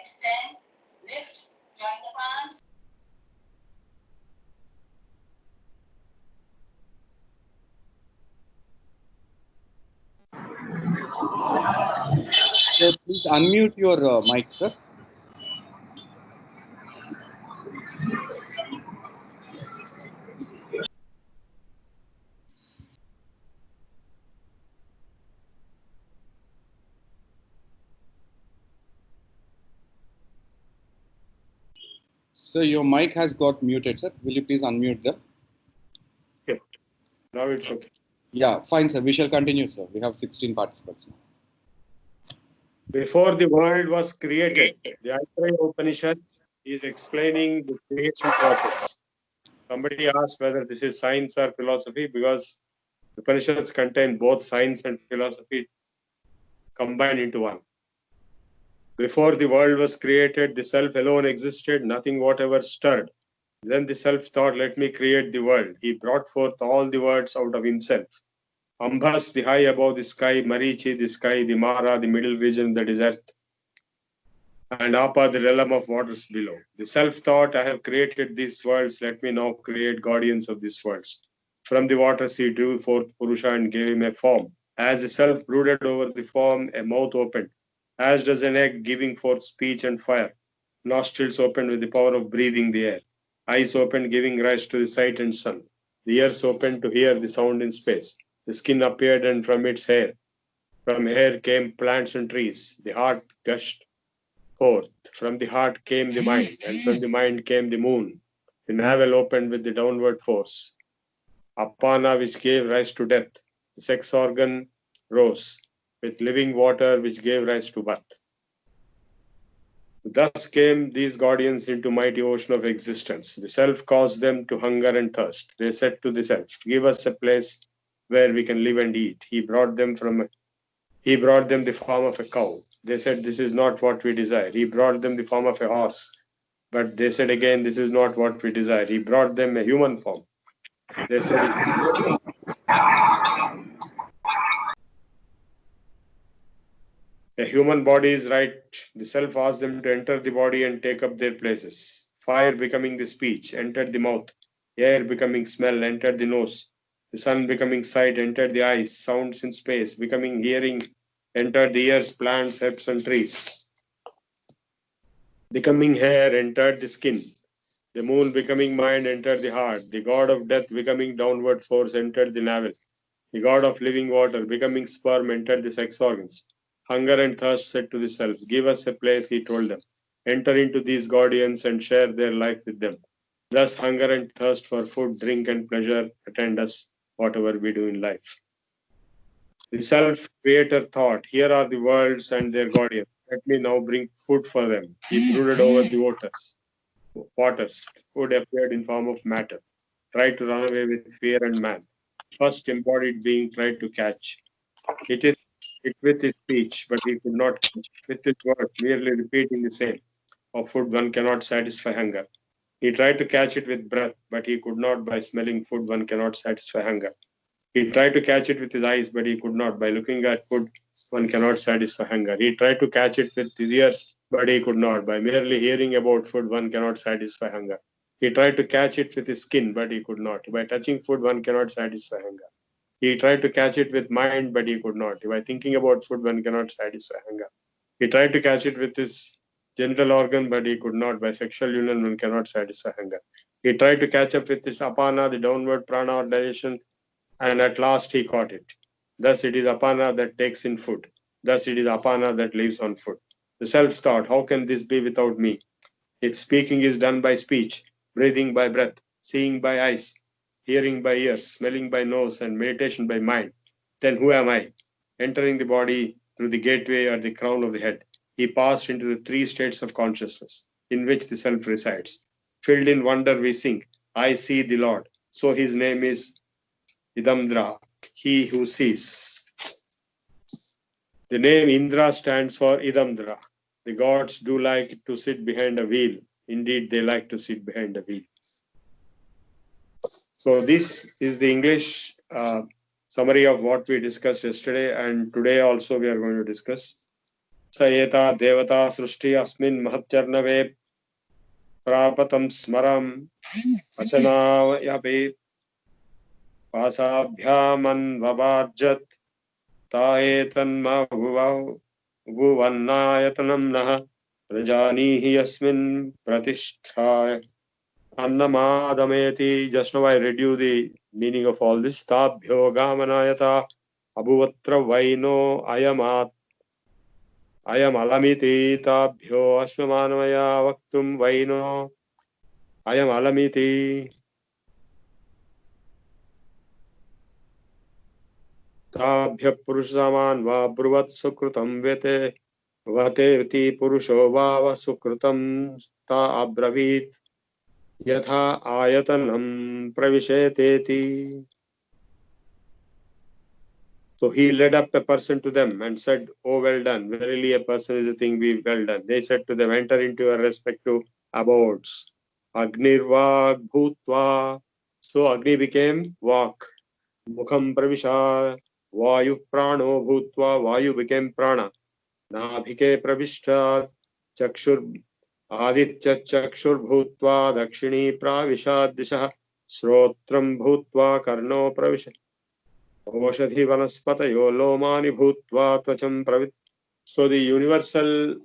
extend, lift, join the palms. Sir, please unmute your mic, sir. So your mic has got muted, sir. Will you please unmute them? Okay. Now it's okay. Yeah, fine, sir. We shall continue, sir. We have 16 participants now. Before the world was created, the Aitareya Upanishad is explaining the creation process. Somebody asked whether this is science or philosophy because Upanishads contain both science and philosophy combined into one. Before the world was created, the self alone existed, nothing whatever stirred. Then the self thought, let me create the world. He brought forth all the words out of himself. Ambas, the high above the sky, Marichi, the sky, the Mara, the middle region, that is earth, and Apa, the realm of waters below. The self thought, I have created these worlds, let me now create guardians of these worlds. From the waters he drew forth Purusha and gave him a form. As the self brooded over the form, a mouth opened, as does an egg giving forth speech and fire. Nostrils opened with the power of breathing the air. Eyes opened, giving rise to the sight and sun. The ears opened to hear the sound in space. The skin appeared, and from its hair, from hair came plants and trees. The heart gushed forth. From the heart came the mind, and from the mind came the moon. The navel opened with the downward force. Apana, which gave rise to death. The sex organ rose with living water, which gave rise to birth. Thus came these guardians into mighty ocean of existence. The self caused them to hunger and thirst. They said to the self, give us a place where we can live and eat. He brought them the form of a cow. They said, this is not what we desire. He brought them the form of a horse. But they said again, this is not what we desire. He brought them a human form. They said, a human body is right. The self asked them to enter the body and take up their places. Fire becoming the speech, entered the mouth. Air becoming smell, entered the nose. The sun becoming sight, entered the eyes. Sounds in space, becoming hearing, entered the ears, plants, herbs, and trees. Becoming hair, entered the skin. The moon becoming mind, entered the heart. The god of death becoming downward force, entered the navel. The god of living water becoming sperm, entered the sex organs. Hunger and thirst said to the self, give us a place, he told them. Enter into these guardians and share their life with them. Thus hunger and thirst for food, drink, and pleasure attend us, whatever we do in life. The self-creator thought, here are the worlds and their guardians. Let me now bring food for them. He brooded over the waters. Food appeared in form of matter. Tried to run away with fear and man. First embodied being tried to catch. It with his speech, but he could not catch. With his words, merely repeating the same. Of food one cannot satisfy hunger. He tried to catch it with breath, but he could not. By smelling food one cannot satisfy hunger. He tried to catch it with his eyes, but he could not. By looking at food one cannot satisfy hunger. He tried to catch it with his ears, but he could not. By merely hearing about food one cannot satisfy hunger. He tried to catch it with his skin, but he could not. By touching food one cannot satisfy hunger. He tried to catch it with mind, but he could not. By thinking about food, one cannot satisfy hunger. He tried to catch it with his genital organ, but he could not. By sexual union, one cannot satisfy hunger. He tried to catch up with his apana, the downward prana or digestion, and at last he caught it. Thus it is apana that takes in food. Thus it is apana that lives on food. The self thought, how can this be without me? If speaking is done by speech, breathing by breath, seeing by eyes, hearing by ears, smelling by nose, and meditation by mind, then who am I? Entering the body through the gateway or the crown of the head, he passed into the three states of consciousness in which the self resides. Filled in wonder, we sing, I see the Lord. So his name is Idamdra, he who sees. The name Indra stands for Idamdra. The gods do like to sit behind a wheel. Indeed, they like to sit behind a wheel. So this is the English summary of what we discussed yesterday, and today also we are going to discuss. स एता देवता सृष्टि अस्मिन् महच्चर्णवे प्रापतं स्मरम् अचनायपि पासाभ्यामन्ववार्जत् ताएतन्मभुवन्नायतनं नः प्रजानीहि यस्मिन् प्रतिष्ठाय अन्नमादमेति. Just now I read you the meaning of all this. Tabhyo gamanayata abhuvatra vaino ayam alamiti tabhyo ashmamanamaya vaktum vaino ayam alamiti. ताभ्य पुरुषामान वा ब्रुवत् सुकृतं वेते वतेति पुरुषो वाव सुकृतं ता अब्रवीत् यथा आयतनं प्रविशेतेति. So he led up a person to them and said, "Oh, well done. Verily a person is a thing be well done." They said to them, "Enter into your respective abodes." Agnirvag bhutva. So Agni became Vak. Mukham pravisha. Vayu prano bhutva. Vayu became Prana. Nabhike pravishtat. Chakshur Aditya चक्षुर्भूत्वा दक्षिणी प्राविशात् दिशः श्रोत्रं भूत्वा कर्णो प्रविश ओषधि वनस्पतयो लोमानि भूत्वा त्वचं प्रवित्. So the universal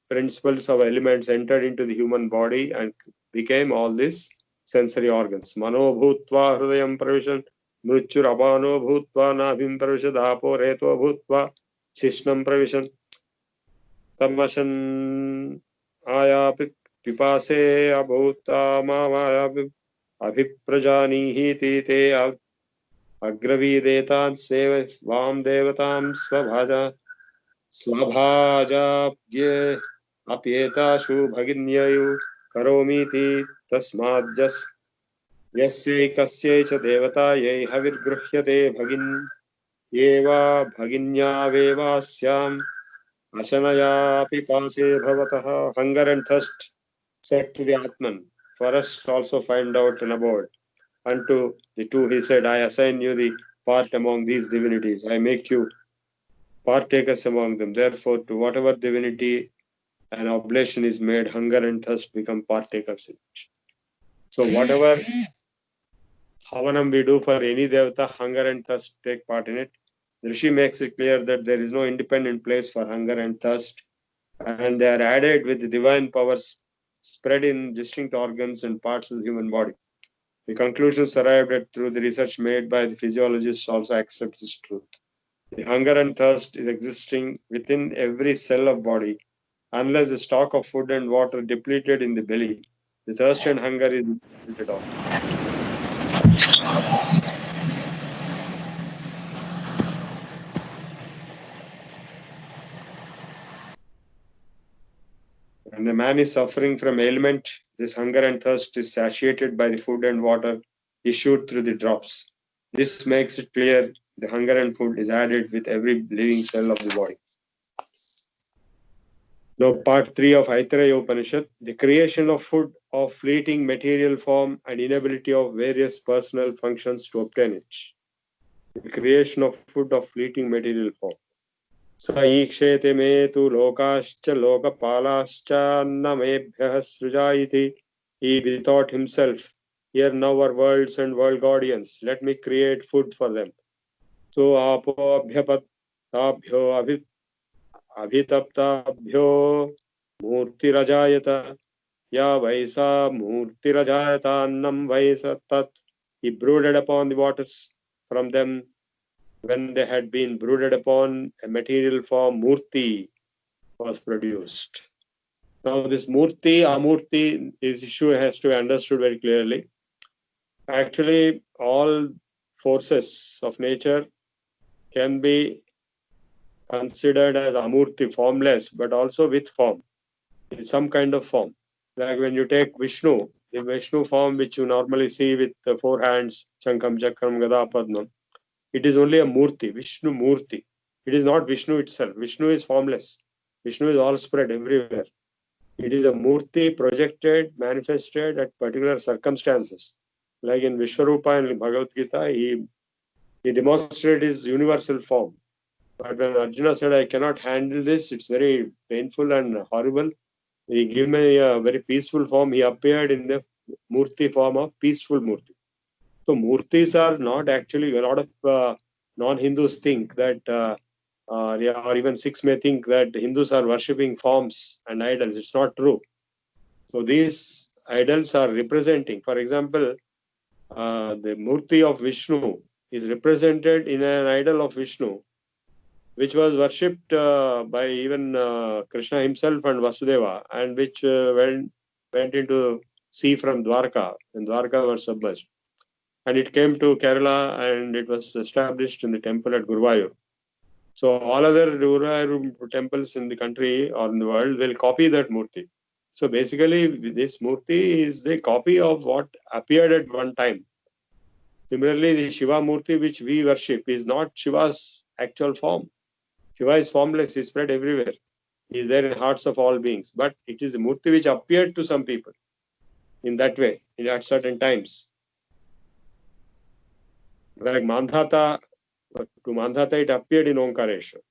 principles of elements entered into the human body and became all these sensory organs. Mano bhutva hrudayam pravishan mrutyurapano bhutva nabhim pravishan apo reto bhutva shishnam pravishan tamashan आयापि पिपासे अभूतामायापि अभिप्रजानीहीति ते अग्रवीदेतान् save Swan देवतां स्वभाजाब्जे अप्येताशु भगिन्ययु करोमीति तस्माज्जस् यस्यैकस्यै च देवतायै हविर्गृह्यते भगिन् एवा भगिन्यावेवास्याम् Ashanaya pipase bhavataha. Hunger and thirst said to the Atman, "For us also find out an abode." Unto the two he said, "I assign you the part among these divinities. I make you partakers among them. Therefore, to whatever divinity an oblation is made, hunger and thirst become partakers in it." So whatever havanam we do for any devata, hunger and thirst take part in it. The Rishi makes it clear that there is no independent place for hunger and thirst, and they are added with the divine powers spread in distinct organs and parts of the human body. The conclusions arrived at through the research made by the physiologists also accept this truth. The hunger and thirst is existing within every cell of body. Unless the stock of food and water depleted in the belly, the thirst and hunger is depleted off. When the man is suffering from ailment, this hunger and thirst is satiated by the food and water issued through the drops. This makes it clear the hunger and food is added with every living cell of the body. Now, part 3 of Aitareya Upanishad, the creation of food of fleeting material form and inability of various personal functions to obtain it. The creation of food of fleeting material form. स ईक्षेते मे तु लोकाश्च लोकपालाश्च अन्नमेभ्यः सृजा इति. He bethought himself, "Here now are worlds and world guardians. Let me create food for them." So apo abhyapattabhyo abhitaptabhyo murtirajayata ya vaisa murtirajayata annam vaisa tat. He brooded upon the waters. From them, when they had been brooded upon, a material form, murti, was produced. Now, this murti, amurti, this issue has to be understood very clearly. Actually, all forces of nature can be considered as amurti, formless, but also with form, in some kind of form. Like when you take Vishnu, the Vishnu form which you normally see with the four hands, Shankam, Chakram, Gada, Padmam, it is only a murti, Vishnu murti. It is not Vishnu itself. Vishnu is formless. Vishnu is all spread everywhere. It is a murti projected, manifested at particular circumstances. Like in Vishwarupa and Bhagavad Gita, he demonstrated his universal form. But when Arjuna said, I cannot handle this, it's very painful and horrible, he gave me a very peaceful form. He appeared in the Murti form of peaceful Murti. So Murtis are not actually, a lot of non-Hindus think that, or even Sikhs may think that Hindus are worshipping forms and idols. It's not true. So these idols are representing, for example, the Murti of Vishnu is represented in an idol of Vishnu, which was worshipped by even Krishna himself and Vasudeva, and which went into sea from Dwarka, and Dwarka was submerged. And it came to Kerala and it was established in the temple at Guruvayur. So all other Guruvayur temples in the country or in the world will copy that Murti. So basically, this Murti is the copy of what appeared at one time. Similarly, the Shiva Murti which we worship is not Shiva's actual form. Shiva is formless, he is spread everywhere. He is there in hearts of all beings. But it is a Murti which appeared to some people in that way, at certain times. Like Mandhata, to Mandhata it appeared in Omkareshwar.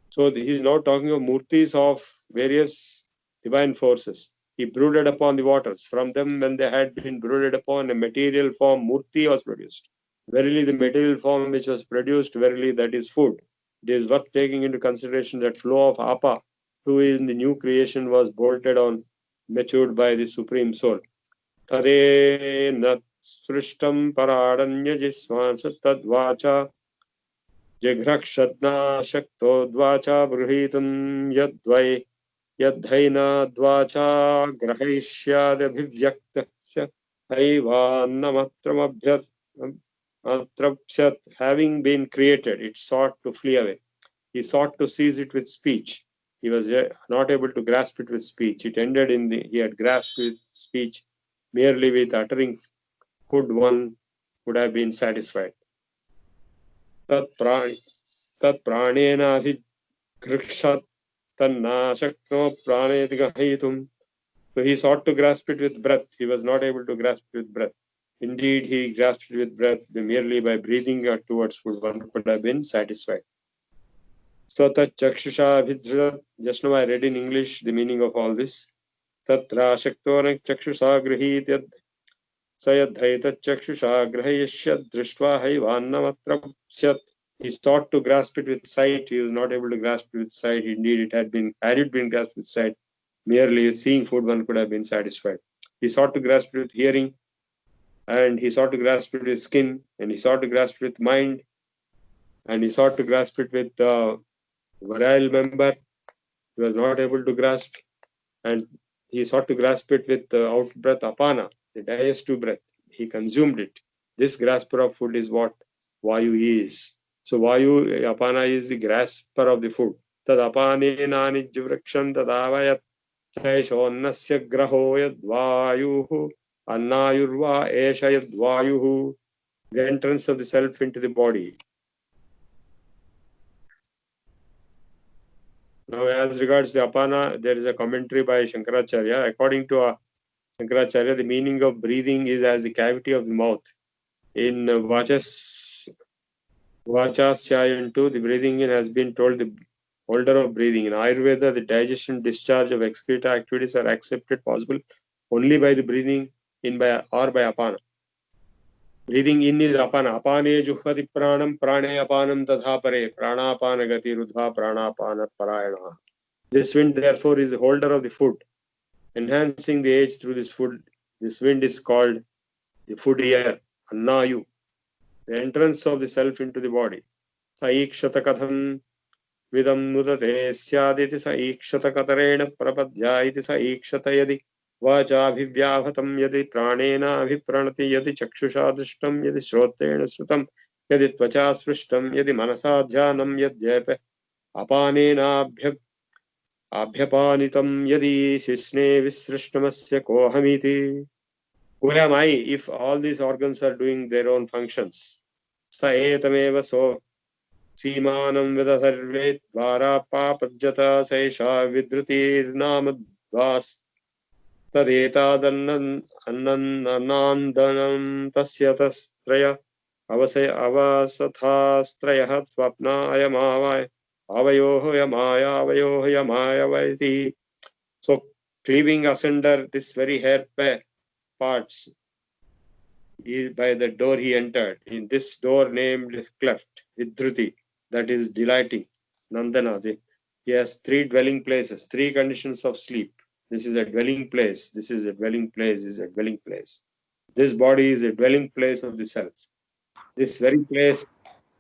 So he is now talking of Murtis of various divine forces. He brooded upon the waters. From them, when they had been brooded upon, a material form, Murti was produced. Verily, the material form which was produced, verily, that is food. It is worth taking into consideration that flow of Apa, who in the new creation was bolted on, matured by the Supreme Soul. Tade sprishtam paradanya jisvansa tadvacha jighrakshadna shaktodvacha bruhitum yadvai yadhaina dvacha grahishyadabhivyaktasya haivannamatramabhyat Atrapsat, having been created, it sought to flee away. He sought to seize it with speech. He was not able to grasp it with speech. It ended in he had grasped with speech. Merely with uttering food, one would have been satisfied. Tat pranena adhighrikshat tanna shakno pranetigahitum. So he sought to grasp it with breath. He was not able to grasp it with breath. Indeed, he grasped it with breath. Merely by breathing towards food, one could have been satisfied. Swata chakshusha abhidhritat. Just now I read in English the meaning of all this. Tatra shaktona chakshusha grihit sayadhaita chakshusha grahayashyad drishtva haivannamatrapsyat. He sought to grasp it with sight. He was not able to grasp it with sight. Indeed, had it been grasped with sight, merely with seeing food, one could have been satisfied. He sought to grasp it with hearing, and he sought to grasp it with skin, and he sought to grasp it with mind, and he sought to grasp it with virile member. He was not able to grasp, and he sought to grasp it with out breath apana, the digestive breath. He consumed it. This grasper of food is what Vayu is. So Vayu, apana is the grasper of the food. Tad apane nani jivraksham tadavayat saishonnasya graho yad vayuhu annayurva esha yad vayuhu. The entrance of the self into the body. Now, as regards the apana, there is a commentary by Shankaracharya. According to Shankaracharya, the meaning of breathing is as the cavity of the mouth. In Vachasyayan 2, the breathing in has been told the holder of breathing. In Ayurveda, the digestion, discharge of excreta activities are accepted possible only by the breathing in or by apana. Breathing in is apana. Apane juhvati pranam, prane apanam tadha pare, pranapana gati rudha pranapana parayana. This wind, therefore, is the holder of the food, enhancing the age through this food. This wind is called the food air, annayu, the entrance of the self into the body. Saikshata katham vidam mudate syaditi saikshata katarena prapadyayiti saikshata yadi vachabhivyavatam yadi pranena abhipranati yadi chakshusha drishtam yadi shrotena srutam yadi tvacha sprishtam yadi manasa dhyanam yadyepe apanena abhyapanitam yadi sisne visrishtamasya kohamiti. Who am I if all these organs are doing their own functions? Sa etameva so Simanam vidasarvet vara papajata saisha vidrutir namadvas tadeta dananandanam tasya tastraya avasathastrayah swapnayamavaya avayoh yamaya. So cleaving asunder this very hair parts, by the door he entered. In this door named cleft, Vidruti, that is delighting, Nandana. He has three dwelling places, three conditions of sleep. This is a dwelling place. This is a dwelling place. This is a dwelling place. This body is a dwelling place of the self. This very place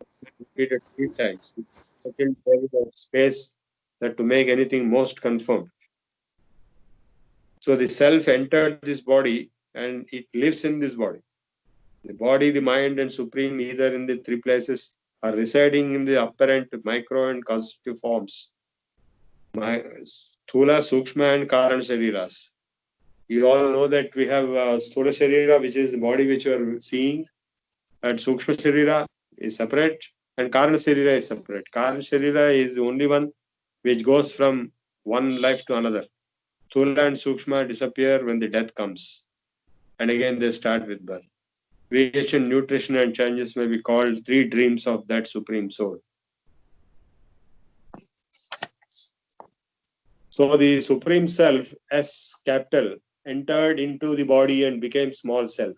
is repeated 3 times. Second level of space that to make anything most confirmed. So the self entered this body and it lives in this body. The body, the mind, and supreme, either in the three places, are residing in the apparent micro and constitutive forms. Sthula, Sukshma, and Karan Shariras. You all know that we have Sthula Sharira, which is the body which you are seeing, and Sukshma Sharira is separate, and Karan Sharira is separate. Karan Sharira is the only one which goes from one life to another. Sthula and Sukshma disappear when the death comes, and again they start with birth. Creation, nutrition, and changes may be called three dreams of that supreme soul. So the supreme self, S capital, entered into the body and became small self.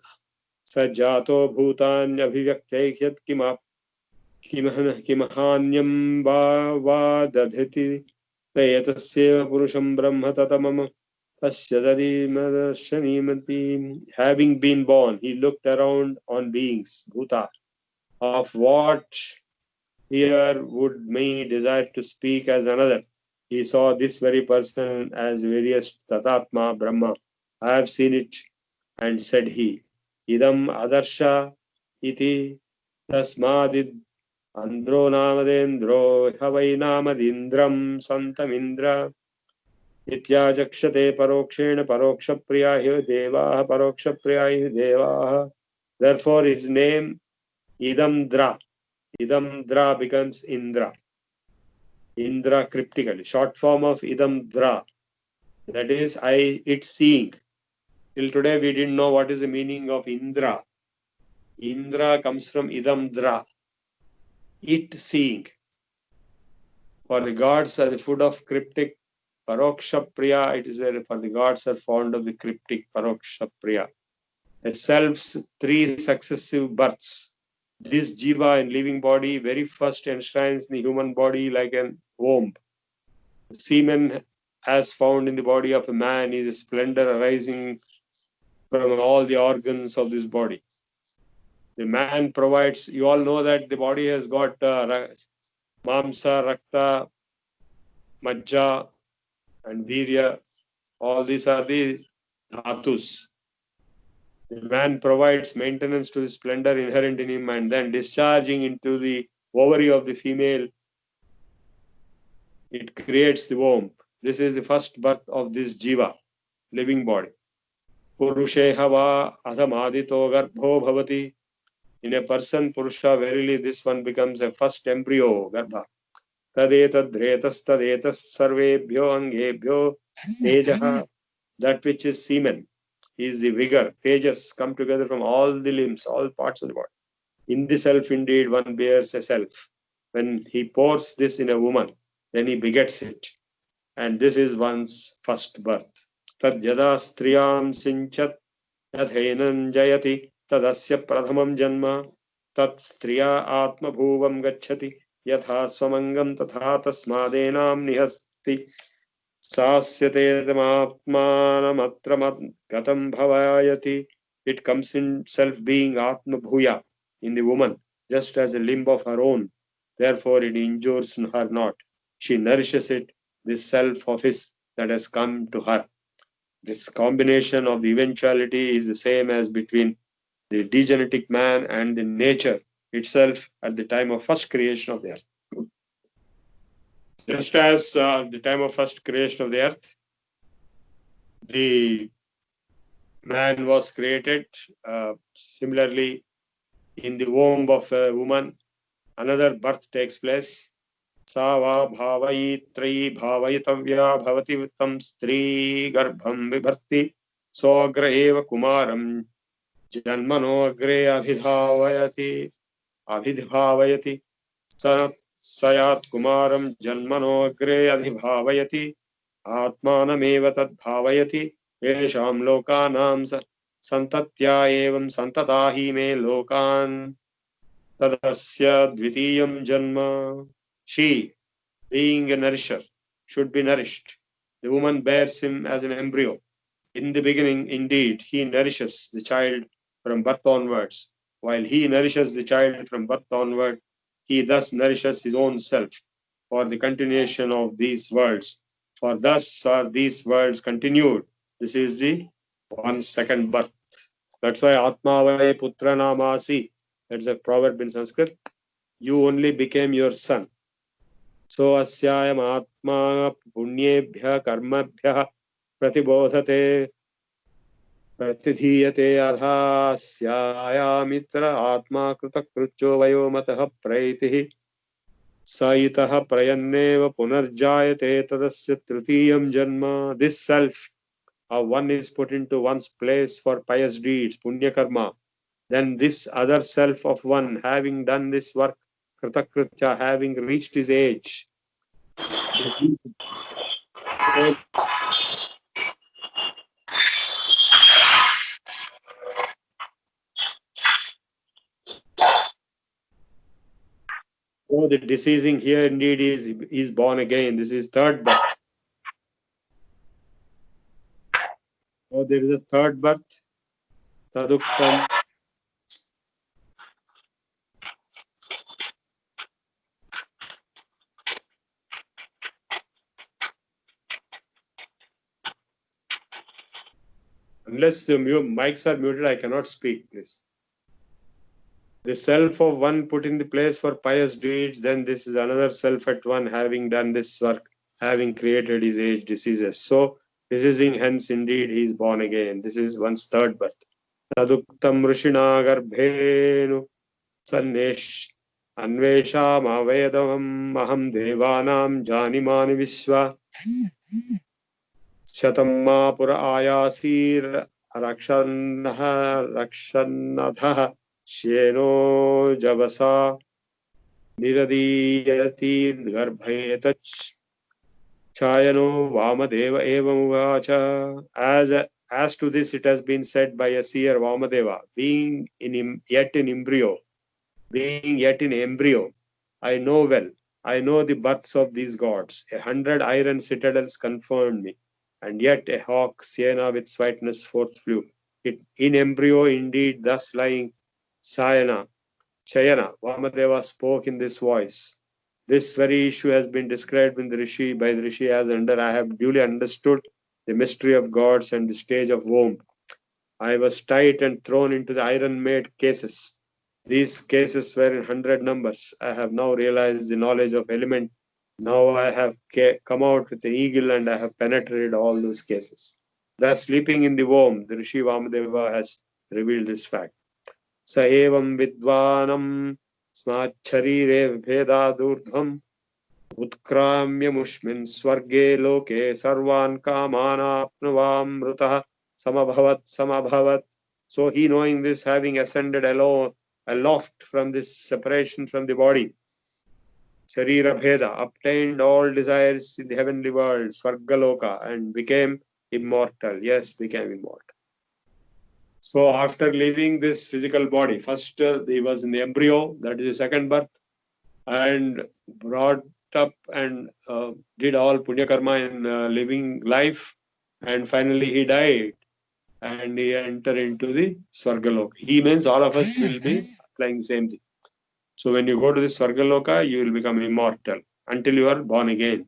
Sajato bhutan abhivyaktehyat kimahanyam va dadhiti tayatasya purusham brahma tatamam. Having been born, he looked around on beings, bhuta, of what here would me desire to speak as another. He saw this very person as various Tatatma Brahma. I have seen it, and said he, Idam Adarsha iti tasmadid andro namadendro havai namadindram santamindra ityajakshate parokshena paroksha priyahi devaha paroksha priyahi devaha. Therefore his name Idam Dra. Idam Dra becomes Indra. Indra cryptically, short form of Idam Dra. That is, it seeing. Till today we didn't know what is the meaning of Indra. Indra comes from Idam Dra. It seeing. For the gods are the food of cryptic. Paroksha Priya, it is for the gods are fond of the cryptic Paroksha Priya. The self's three successive births. This jiva in living body very first enshrines the human body like an womb. The semen as found in the body of a man is a splendor arising from all the organs of this body. The man provides, you all know that the body has got mamsa, rakta, majja, and virya. All these are the dhatus. The man provides maintenance to the splendor inherent in him and then discharging into the ovary of the female, it creates the womb. This is the first birth of this jiva, living body. Purusheha va adhamadito garbho bhavati. In a person, Purusha, verily this one becomes a first embryo, garbha. Tadetad dretas tadetas sarvebhyo angebhyo tejaha. That which is semen is the vigor, tejas come together from all the limbs, all parts of the body. In the self, indeed, one bears a self. When he pours this in a woman, then he begets it. And this is one's first birth. Tad yada striyam sinchat yadhenan jayati tadasya pradhamam janma tat striya atma bhuvam gacchati yatha swamangam tatha tasmadenam nihasti sasyate atmanamatra gatam bhavayati. It comes in self being atma bhuya in the woman, just as a limb of her own. Therefore it injures her not. She nourishes it, this self of his that has come to her. This combination of the eventuality is the same as between the degenetic man and the nature itself at the time of first creation of the earth. Just as the time of first creation of the earth, the man was created, similarly in the womb of a woman, another birth takes place. Sa va bhavaitrayi bhavayitavya bhavati vittam stri garbham vibharti soagra eva kumaram janmano agre abhidhavayati. अभिभावयति सयात् कुमारं जन्मनोऽग्रे अधिभावयति आत्मानमेव तद्भावयति येषां लोकानां सन्तत्या एवं सन्तता हि मे लोकान् तदस्य द्वितीयं जन्म. She, being a nourisher, should be nourished. The woman bears him as an embryo. In the beginning, indeed, he nourishes the child from birth onwards. While he nourishes the child from birth onward, he thus nourishes his own self for the continuation of these worlds. For thus are these worlds continued. This is the 1 second birth. That's why Atma vai putra namasi. That's a proverb in Sanskrit. You only became your son. So asyayam atma punyebhya karmabhya pratibodhate प्रतिधीयते अधास्यायामित्र आत्मा कृतकृत्यो वयो मतः प्रैतिः स इतः प्रयन्नेव पुनर्जायते तदस्य तृतीयं जन्म. This self of one is put into one's place for pious deeds, punya karma. Then this other self of one, having done this work, kritakritya, having reached his age, oh, the deceasing here indeed is born again. This is third birth. Oh, there is a third birth. Taduktam. Unless the mics are muted, I cannot speak, please. The self of one put in the place for pious deeds, then this is another self at one having done this work, having created his age diseases. So, deceasing hence indeed he is born again. This is one's third birth. Taduktam rishina garbhenu sannesh अन्वेषाम अवेदम अहम देवानां जानिमानि विश्वा शतं मा पुर आयासीर रक्षन्नधः श्येनो जवसा निरदीयति गर्भेतच् छायनो Vamdev एवमुवाच. As to this it has been said by a seer Vamadeva, being yet in embryo, I know well, I know the births of these gods. 100 iron citadels confirmed me, and yet a hawk, Siena, with swiftness forth flew. In embryo, indeed, thus lying, Chayana, Vamadeva spoke in this voice. This very issue has been described by the Rishi as under, I have duly understood the mystery of gods and the stage of womb. I was tied and thrown into the iron-made cases. These cases were in 100 numbers. I have now realized the knowledge of element. Now I have come out with the eagle and I have penetrated all those cases. Thus, sleeping in the womb, the Rishi Vamadeva has revealed this fact. Sa evam vidvanam snacharire bhedadurdham उत्क्राम्यमुष्मिन् स्वर्गे लोके सर्वान् कामानाप्नुवामृतः samabhavat. So he, knowing this, having ascended aloft from this separation from the body, Sharira Bheda, obtained all desires in the heavenly world, Swargaloka, and became immortal. Yes, became immortal. So after leaving this physical body, first he was in the embryo, that is the second birth, and brought up and did all punya karma in living life, and finally he died and he entered into the Swargaloka. He means all of us will be applying the same thing. So when you go to the Swargaloka, you will become immortal until you are born again.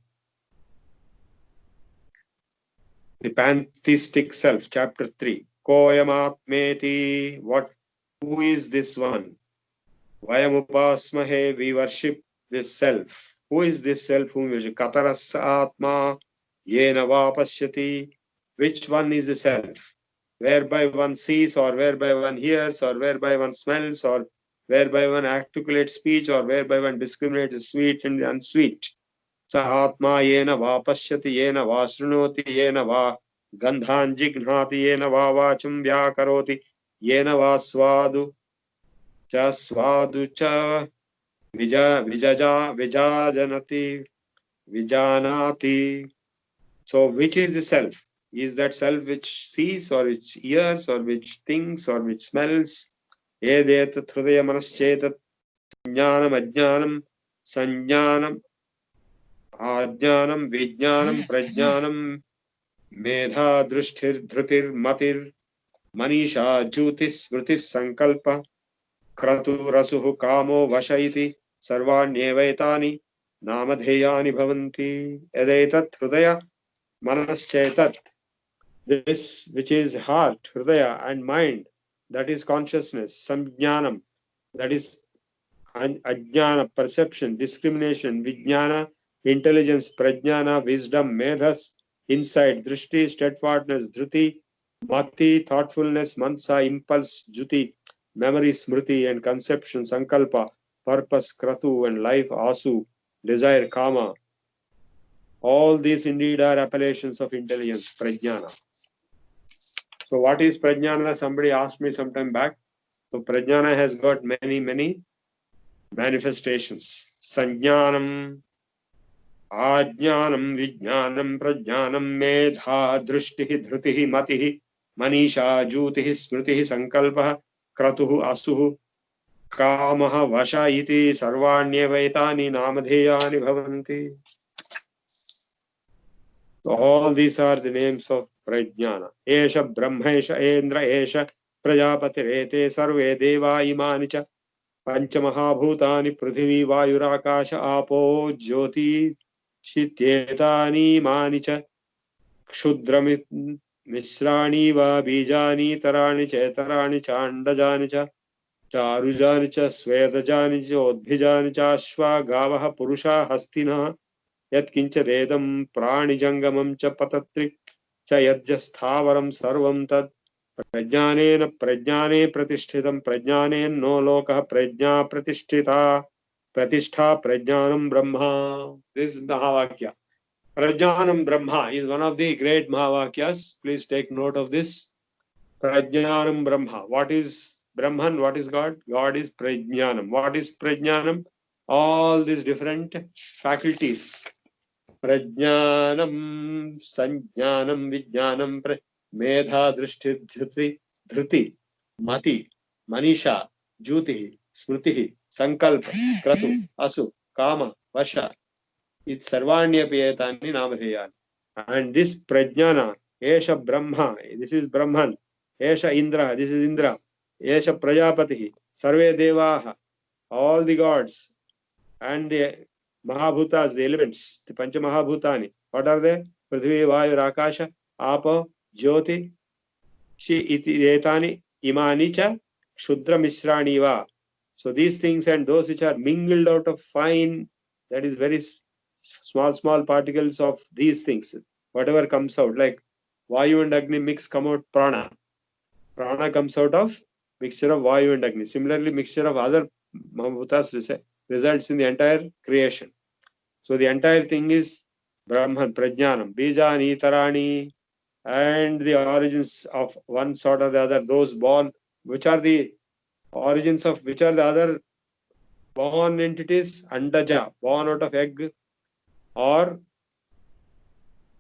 The pantheistic self, chapter 3. Koyamatmeti, who is this one? Vayamupasmahe, we worship this self. Who is this self whom we worship? Katarasa atma yena vapashyati. Which one is the self? Whereby one sees, or whereby one hears, or whereby one smells, or whereby one articulates speech, or whereby one discriminates the sweet and the unsweet. Sa atma yena vapashyati yena vasrunoti yena va gandhan jignhati yena va vachum vyakaroti yena va swadu cha swadu cha vijajanati vijanati. So which is the self? Is that self which sees or which hears or which thinks or which smells? Edet hridaya manaschetat jnanam ajnanam sanjnanam ajnanam vijnanam prajnanam medha drushtir dhrutir matir manisha jyotis smritir sankalpa kratu rasuhu kamo vasha iti sarvanyevetaani namadheyani bhavanti. Edetat hridaya manaschetat. This which is heart, hridaya, and mind, that is consciousness, samjnanam, that is ajnana, perception, discrimination, vijnana, intelligence, prajnana, wisdom, medhas, insight, drishti, steadfastness, dhruti, mati, thoughtfulness, mansa, impulse, juti, memory, smriti, and conception, sankalpa, purpose, kratu, and life, asu, desire, kama. All these indeed are appellations of intelligence, prajnana. So what is prajnana? Somebody asked me some time back. So prajnana has got many manifestations. Sanjnanam, ajnanam, vijnanam, prajnanam, medha, drishtihi, dhrutihi, matihi, manisha, jyotihi, smritihi, sankalpaha, kratuhu, asuhu, kamaha, vasha iti sarvanyevetaani namadheyani bhavanti. So all these are the names of prajnana. Esha brahmesha endra esha prajapati rete sarve deva imani cha पंचमहाभूतानि पृथिवी वायुराकाश आपो ज्योतिषित्येतानि मानि च क्षुद्रमिश्राणि वा बीजानि तराणि चेतराणि चाण्डजानि च चारुजानि च स्वेदजानि च उद्भिजानि चाश्वा गावः पुरुषा हस्तिनः यत्किञ्चिदेदं प्राणिजङ्गमं च पतत्रि च यज्जस्थावरं सर्वं तत् प्रज्ञानेन प्रज्ञाने प्रतिष्ठितं प्रज्ञानेनो लोकः प्रज्ञा प्रतिष्ठिता प्रतिष्ठा प्रज्ञानं Brahma. This is Mahavakya. Prajnanam Brahma is one of the great Mahavakyas. Please take note of this. Prajnanam Brahma. What is Brahman? What is God? God is Prajnanam. What is Prajnanam? All these different faculties. Prajnanam, Sanjnanam, Vijnanam, Medha, Drishti, Dhruti, Mati, Manisha, Jyoti, Smriti, Sankalpa, Kratu, Asu, Kama, Vasha. It's Sarvanyapayatani Namadheyani. And this Prajnana, Esha Brahma, this is Brahman. Esha Indra, this is Indra. Esha Prajapati, Sarve Devaha, all the gods and the Mahabhutas, the elements, the Pancha Mahabhutani. What are they? Prithvi, Vayu, Rakasha, Apa, Jyoti, Shi iti etani imani cha Shudra Mishrani va. So these things and those which are mingled out of fine, that is very small particles of these things, whatever comes out, like Vayu and Agni mix come out prana. Prana comes out of mixture of Vayu and Agni. Similarly, mixture of other Mahabhutas results in the entire creation. So the entire thing is Brahman, Prajnanam, Bijani, Tarani, and the origins of one sort or the other, those born, which are the origins of which are the other born entities? Andaja, born out of egg, or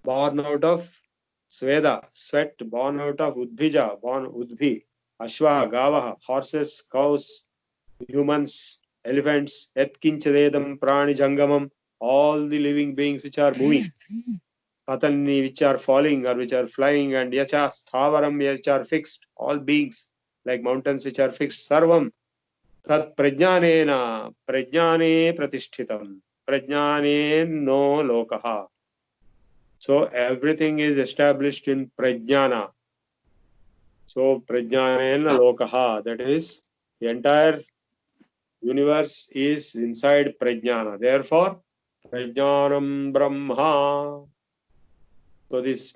born out of Sweda, sweat, born out of Udbija, born Udbhi, Ashwa, Gavaha, horses, cows, humans, elephants, Etkinchadedam, Prani Jangamam, all the living beings which are moving, Patanni, which are falling or which are flying, and Yacha, Sthavaram, which are fixed, all beings like mountains which are fixed, Sarvam, Tat Prajnanena, Prajnane Pratishthitam, Prajnane no Lokaha. So everything is established in Prajnana. So Prajnanena Lokaha, that is, the entire universe is inside Prajnana. Therefore, Prajnanam Brahma. So these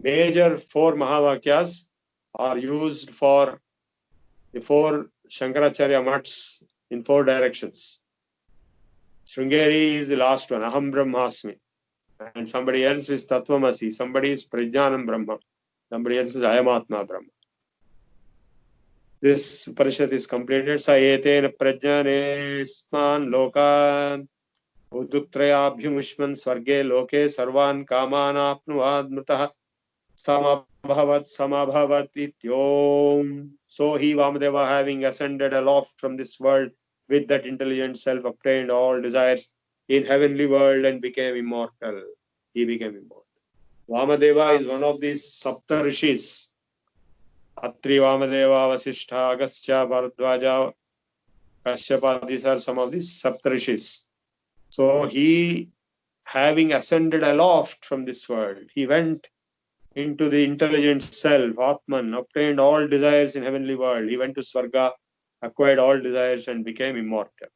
major four Mahavakyas are used for the four Shankaracharya mats in four directions. Sringeri is the last one, Aham Brahmasmi. And somebody else is Tattvamasi, somebody is Prajnanam Brahma, somebody else is Ayamatma Brahma. this Upanishad is completed. Sa etena prajnanesman lokan udutrayabhyumushman swarge loke sarvan kamanapnuvad mritah samabhavat ityom. So he, Vamadeva, having ascended aloft from this world with that intelligent self, obtained all desires in heavenly world and became immortal. He became immortal. Vamadeva is one of these Sapta Rishis. Atri, Vamadeva, Vasishtha, Agastya, Bharadwaja, Kashyapa, these are some of these Sapta Rishis. So he, having ascended aloft from this world, he went into the intelligent self, Atman, obtained all desires in heavenly world. He went to Swarga, acquired all desires and became immortal.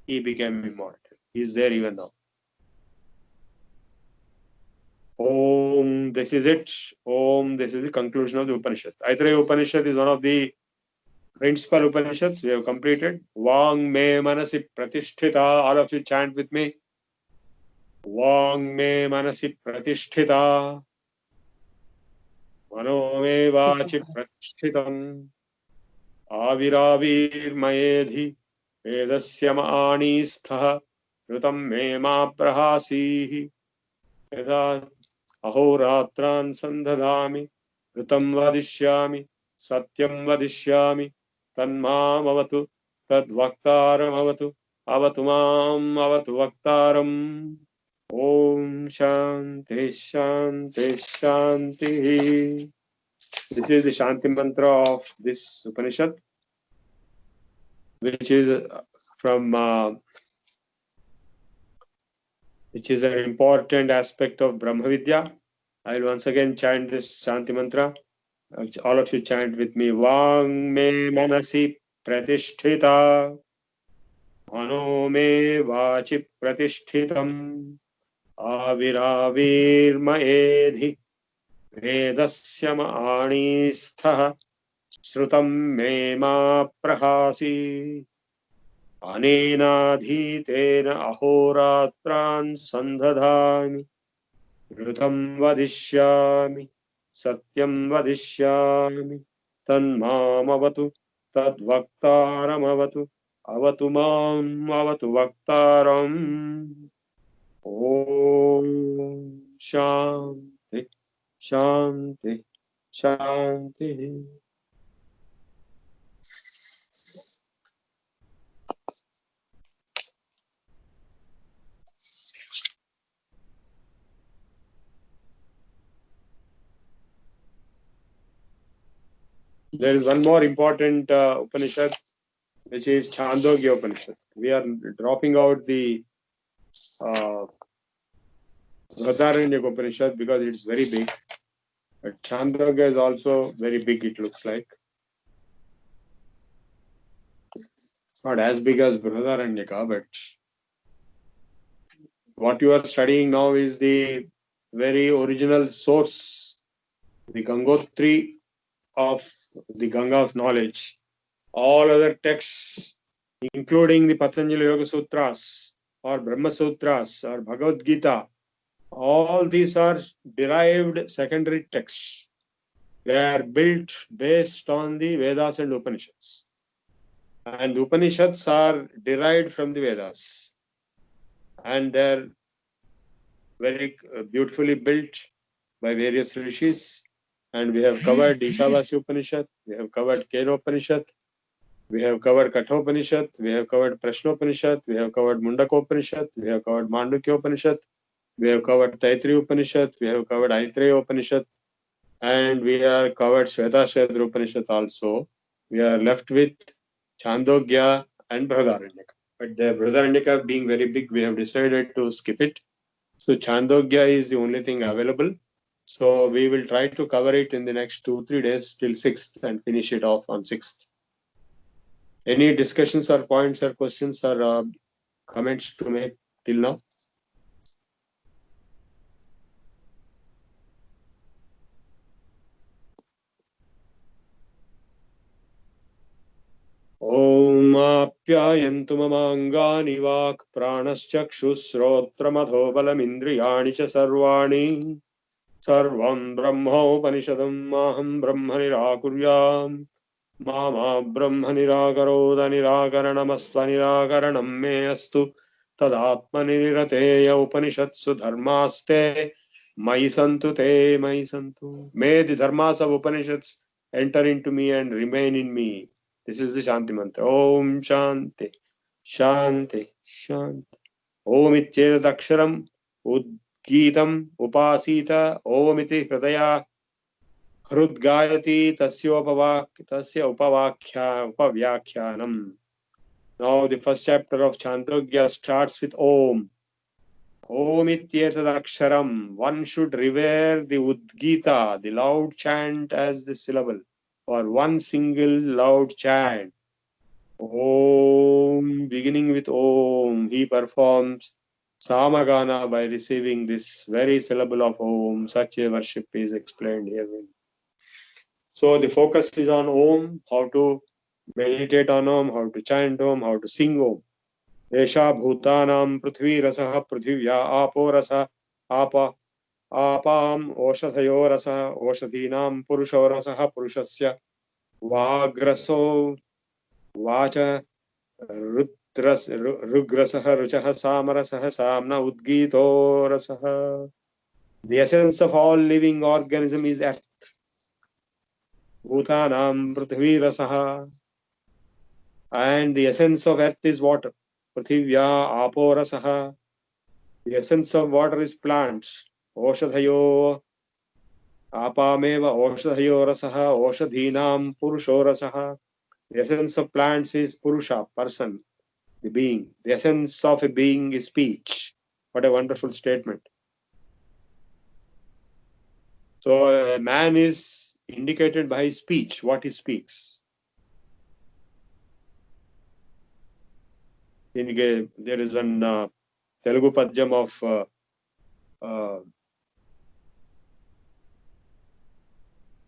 He became immortal. He is there even now. Om, this is it. Om, this is the conclusion of the Upanishad. Aitareya Upanishad is one of the principal Upanishads we have completed. Vang me manasi pratisthita. All of you chant with me. Vang me manasi pratisthita. Mano me vachi pratishthitam. Aviravir mayedhi. Vedasya ma'anistha. Rutam me ma prahasihi. Yada अहोरात्रान् सन्दधामि ऋतं वदिष्यामि सत्यं वदिष्यामि तन्मामवतु तद्वक्तारमवतु अवतु माम् अवतु वक्तारम् ॐ शान्ति शान्ति शान्तिः. This is the Shanti mantra of this Upanishad, which is from which is an important aspect of Brahma Vidya. I will once again chant this Shanti mantra. All of you chant with me. Vang me manasi pratisthita. Mano me vachi pratishthitam. Aviravir maedhi. Vedasya ma'anistha. Shrutam me ma prahasi. Anenadhitena ahoratran sandhadhami. Rutam vadishyami. Satyam vadishyami. Tanmamavatu. Tadvaktaramavatu. Avatu mam. Avatu vaktaram. Om. Shanti. Shanti. Shanti. There is one more important Upanishad, which is Chandogya Upanishad. We are dropping out the Brihadaranyaka Upanishad because it's very big. But Chandogya is also very big, it looks like. It's not as big as Brihadaranyaka, but what you are studying now is the very original source, the Gangotri of the Ganga of knowledge. All other texts, including the Patanjali Yoga Sutras or Brahma Sutras or Bhagavad Gita, all these are derived secondary texts. They are built based on the Vedas and Upanishads. And Upanishads are derived from the Vedas. And they are very beautifully built by various rishis. And we have covered Ishavasya Upanishad, we have covered Kena Upanishad, we have covered Kathopanishad, we have covered Prashnopanishad, we have covered Mundakopanishad, we have covered Mandukya Upanishad, we have covered Taittiriya Upanishad, we have covered Aitareya Upanishad, and we have covered Shvetashvedra Upanishad also. We are left with Chandogya and Brihadaranyaka. But the Brihadaranyaka being very big, we have decided to skip it. So Chandogya is the only thing available. So we will try to cover it in the next 2-3 days till 6th and finish it off on 6th. Any discussions or points or questions or comments to make till now? Om apyayantu mamangani vak pranaschakshushrotramadho balamindriyani cha sarvani sarvam brahma upanishadam maham brahma nirakuryam Mama Brahma Nirakaroda Nirakaranamastva Nirakaranam me astu Tadatmanirateya Upanishatsu Dharmaste Mai Santu Te Mai Santu. May the dharmas of Upanishads enter into me and remain in me. This is the Shanti Mantra. Om Shanti Shanti Shanti. Om Ityetaksharam Udgitam Upasita Om iti Hridaya Hrudgayati tasya upavyakhyanam. Now the first chapter of Chandogya starts with Om. Om ityetadaksharam. One should revere the Udgita, the loud chant as the syllable, or one single loud chant. Om, beginning with Om, he performs Samagana by receiving this very syllable of Om. Such a worship is explained here. So the focus is on Om, how to meditate on Om, how to chant Om, how to sing Om. Esha bhutanam prithvi rasaha prithivya apo rasa apa apam oshadhayo rasa oshadhinam purusho rasaha purushasya vagraso vacha rugrasaha ruchaha samarasaha samna udgito rasaha. The essence of all living organism is earth. Bhutanam prithvi rasaha. And the essence of earth is water. Prithivya apo rasaha. The essence of water is plants. Oshadhayo apameva oshadhayo rasaha. Oshadhinam purusho rasaha. The essence of plants is purusha, person, the being. The essence of a being is speech. What a wonderful statement. So a man is indicated by his speech, what he speaks. There is one Telugu padyam of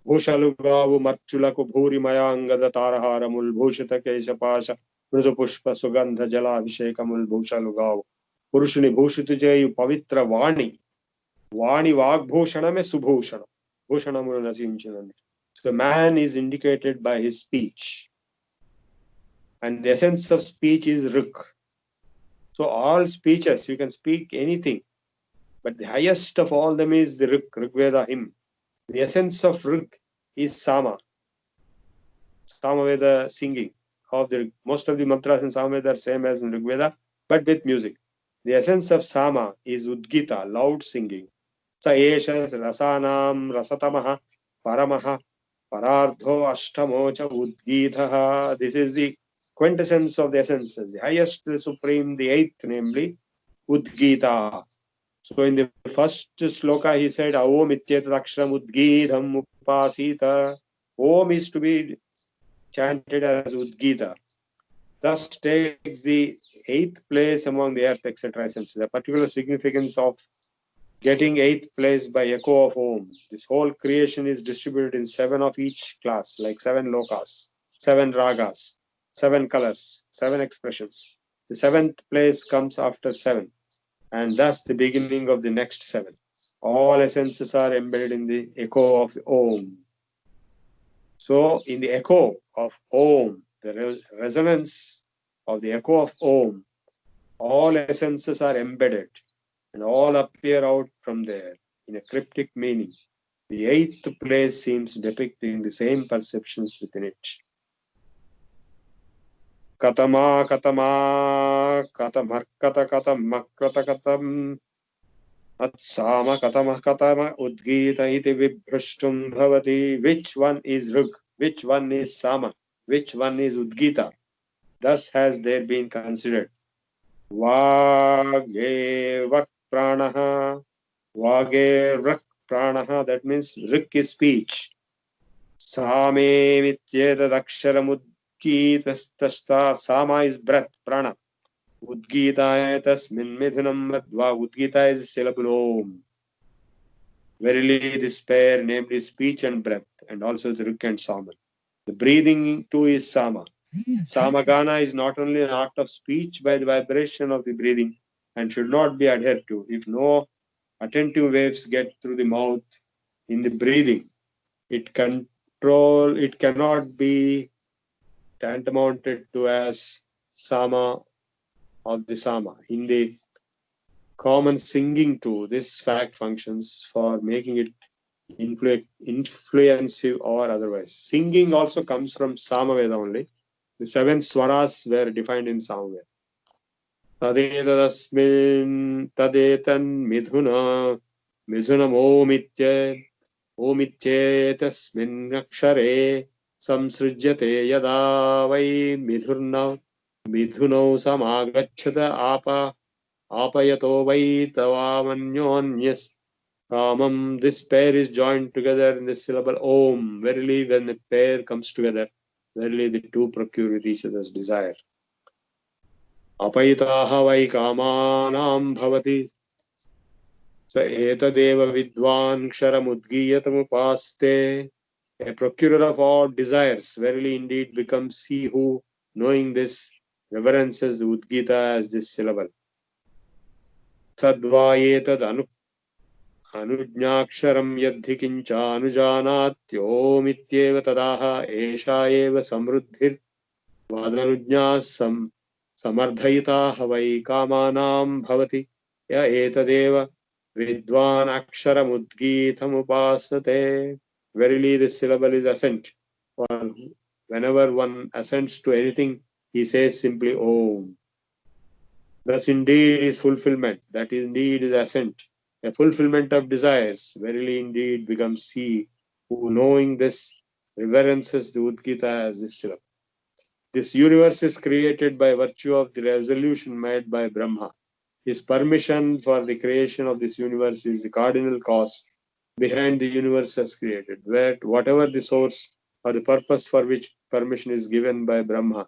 భూషలుగావు మర్చులకు భూరిమయాంగద తారహారముల్ భూషిత కేశపాశ మృదు పుష్ప సుగంధ జలాభిషేకముల్ భూషలుగావు పురుషుని భూషితు చేయు పవిత్ర వాణి వాణి వాగ్భూషణమే సుభూషణం భూషణములు నశించినది. So man is indicated by his speech, and the essence of speech is rik. So all speeches, you can speak anything, but the highest of all them is the rik, Rigveda hymn. The essence of rik is sama. Samaveda singing. Most of the mantras in Samaveda are same as in Rigveda, but with music. The essence of sama is udgita, loud singing. Sa esha rasanam rasatamaha paramaha parardho ashtamo cha udgitaha. This is the quintessence of the essences, the highest, the supreme, the eighth, namely udgita. So in the first sloka he said Om ityetaksharam udgidham upasita. Om is to be chanted as Udgita. Thus takes the eighth place among the earth, etc. essence. The particular significance of getting eighth place by echo of Om. This whole creation is distributed in 7 of each class, like 7 lokas, 7 ragas, 7 colors, 7 expressions. The 7th place comes after 7, and thus the beginning of the next 7. All essences are embedded in the echo of the Om. So in the echo of Om, the resonance of the echo of Om, all essences are embedded and all appear out from there in a cryptic meaning. The 8th place seems depicting the same perceptions within it. Katama katama katamarkata katamakrata katam atsama katama katama udgita iti vibhrashtum bhavati. Which one is Rig? Which one is Sama? Which one is Udgita? Thus has there been considered. Vagevak pranaha. Vagevak pranaha. That means Rik is speech. Same mityetadaksharam udgitastashta. Sama is breath, prana. Udgita tasmin mithunam madva. Udgita is syllable Om. Verily this pair, namely speech and breath, and also the Rik and Sama. The breathing too is Sama. Samagana is not only an art of speech by the vibration of the breathing and should not be adhered to. If no attentive waves get through the mouth in the breathing, it cannot be tantamounted to as Sama of the Sama. In the common singing too, this fact functions for making it influensive or otherwise. Singing also comes from Samaveda only. The 7 swaras were defined in Samaveda. Tadetadasmin tadetan midhuna midhunam omityetasmin akshare samsrijyate yada vai midhunau samagacchata apayato vai tavamanyonyas kamam. This pair is joined together in the syllable om. Verily, when the pair comes together, verily the two procure with each other's desire. Apayitaha vai kamanam bhavati sa etadeva vidwan ksharamudgiyatamupaste. A procurer of all desires, verily indeed becomes he who, knowing this, reverences the Udgita as this syllable. Tadvayetad Anujnaksharam yadhi kincha anujanatyomityeva tadaha esha eva samruddhir vadanujna samardhayitaha vai kamanam bhavati ya etadeva vidwan aksharamudgitam upasate. Verily this syllable is assent. Whenever one assents to anything, he says simply Om. Thus indeed is fulfillment. That is indeed is assent. A fulfillment of desires. Verily indeed becomes he who, knowing this, reverences the Udgita as this syllable. This universe is created by virtue of the resolution made by Brahma. His permission for the creation of this universe is the cardinal cause behind the universe as created. Whatever the source or the purpose for which permission is given by Brahma,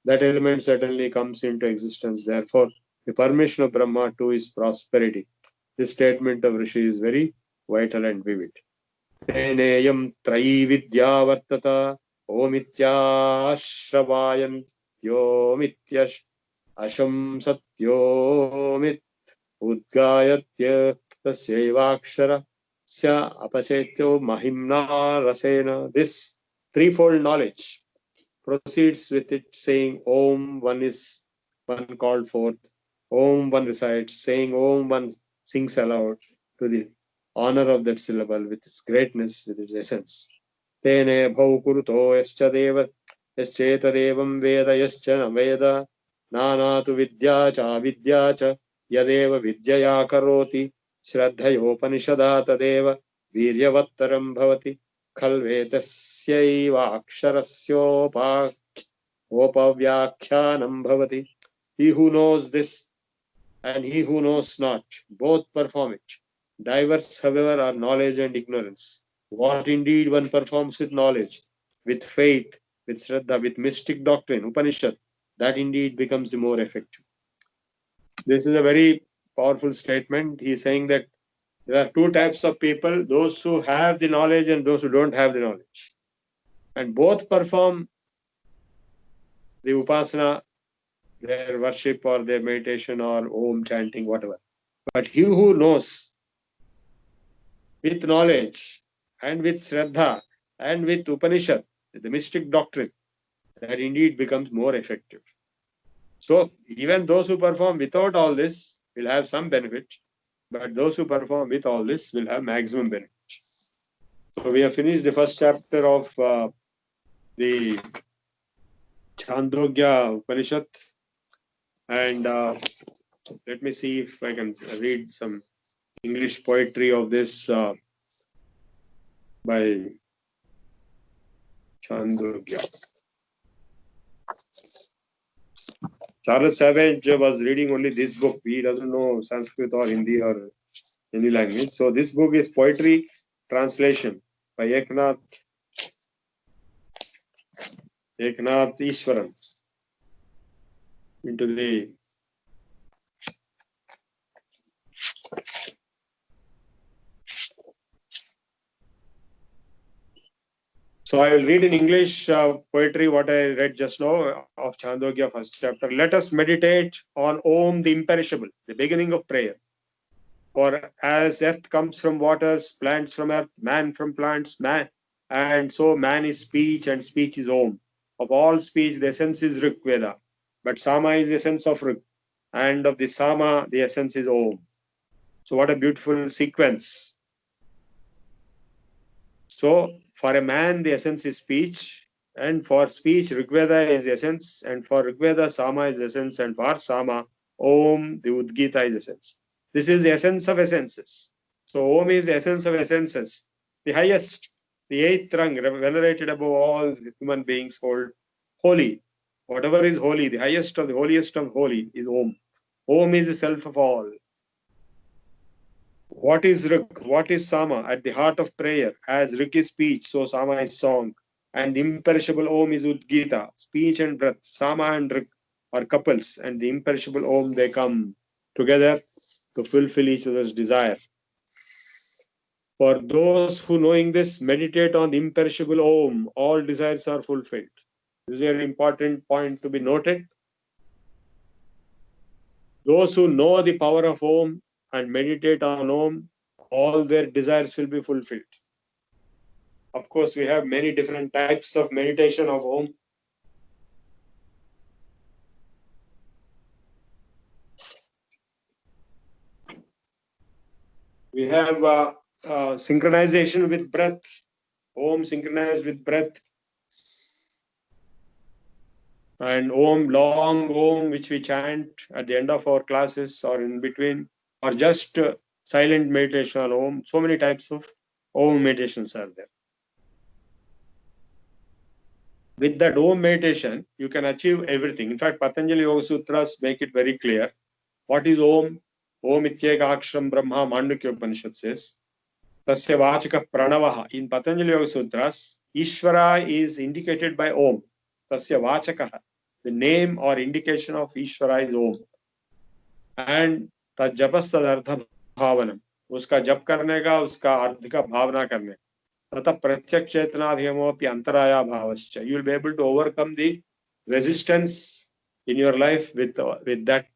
that element certainly comes into existence. Therefore, the permission of Brahma too is prosperity. This statement of Rishi is very vital and vivid. Teneyam trayi vidya vartata omityashravayantyomityash asham satyomit udgayatya tasyevakshara sya apachetyo mahimna rasena. This threefold knowledge proceeds with it saying Om, one called forth, Om one recites, saying Om one sings aloud to the honor of that syllable with its greatness, with its essence. Tene bhau kuruto yaschetadevam veda yascha na veda nanatu vidya cha yadeva vidyaya karoti shraddhayopanishada tadeva viryavattaram bhavati khalvetasyaiva aksharasyopavyakyanam bhavati. He who knows this and he who knows not, both perform it. Diverse, however, are knowledge and ignorance. What indeed one performs with knowledge, with faith, with Shraddha, with mystic doctrine, Upanishad, that indeed becomes the more effective. This is a very powerful statement. He is saying that there are two types of people, those who have the knowledge and those who don't have the knowledge. And both perform the upasana, their worship or their meditation or Om chanting, whatever. But he who knows with knowledge and with Shraddha and with Upanishad, the mystic doctrine, that indeed becomes more effective. So even those who perform without all this will have some benefit, but those who perform with all this will have maximum benefit. So we have finished the first chapter of the Chandogya Upanishad, and let me see if I can read some English poetry of this by Chandogya. Charles Savage was reading only this book. He doesn't know Sanskrit or Hindi or any language. So this book is poetry translation by Eknath Ishwaran into the So I will read in English poetry what I read just now of Chandogya first chapter. Let us meditate on Om the imperishable, the beginning of prayer. For as earth comes from waters, plants from earth, man from plants, man, and so man is speech and speech is Om. Of all speech, the essence is Rig Veda, but Sama is the essence of Rig, and of the Sama, the essence is Om. So what a beautiful sequence. So for a man, the essence is speech, and for speech, Rigveda is essence, and for Rigveda, Sama is essence, and for Sama, Om, the Udgita is essence. This is the essence of essences. So Om is the essence of essences, the highest, the eighth rung, venerated above all human beings, called holy. Whatever is holy, the highest of the holiest of holy is Om. Om is the self of all. What is Rig? What is Sama? At the heart of prayer, as Rig is speech, so Sama is song. And the imperishable Om is Udgita, speech and breath. Sama and Rig are couples, and the imperishable Om, they come together to fulfill each other's desire. For those who, knowing this, meditate on the imperishable Om, all desires are fulfilled. This is an important point to be noted. Those who know the power of Om and meditate on Om, all their desires will be fulfilled. Of course, we have many different types of meditation of Om. We have synchronization with breath, Om synchronized with breath, and Om, long Om, which we chant at the end of our classes or in between, or just silent meditation on Om. So many types of Om meditations are there. With that Om meditation, you can achieve everything. In fact, Patanjali Yoga Sutras make it very clear. What is Om? Om ityeka akshram brahma, Mandukya Upanishad says. Tasya vachaka pranavaha. In Patanjali Yoga Sutras, Ishvara is indicated by Om. Tasya vachaka. The name or indication of Ishvara is Om. And tajapastad ardha bhavanam. Uska jap karne ka, uska ardh ka bhavna karne. Tata pratyak chetnadhyamopi antaraya bhavascha. You will be able to overcome the resistance in your life with that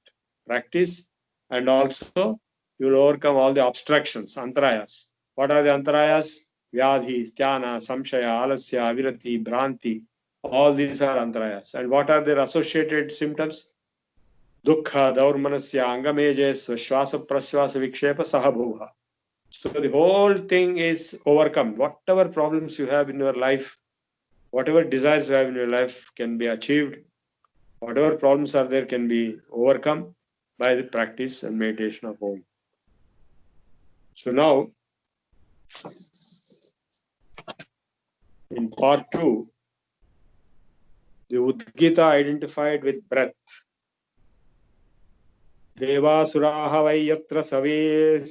practice, and also you will overcome all the obstructions, antarayas. What are the antarayas? Vyadhi, sthana, samshaya, alasya, avirati, bhranti. All these are antarayas. And what are their associated symptoms? Dukkha, daurmanasya, angameje, swashwasa, prashwasa, vikshepa, sahabhuva. So the whole thing is overcome. Whatever problems you have in your life, whatever desires you have in your life can be achieved. Whatever problems are there can be overcome by the practice and meditation of Om. So now, in part 2, the Udgita identified with breath. Devasuraha vai yatra save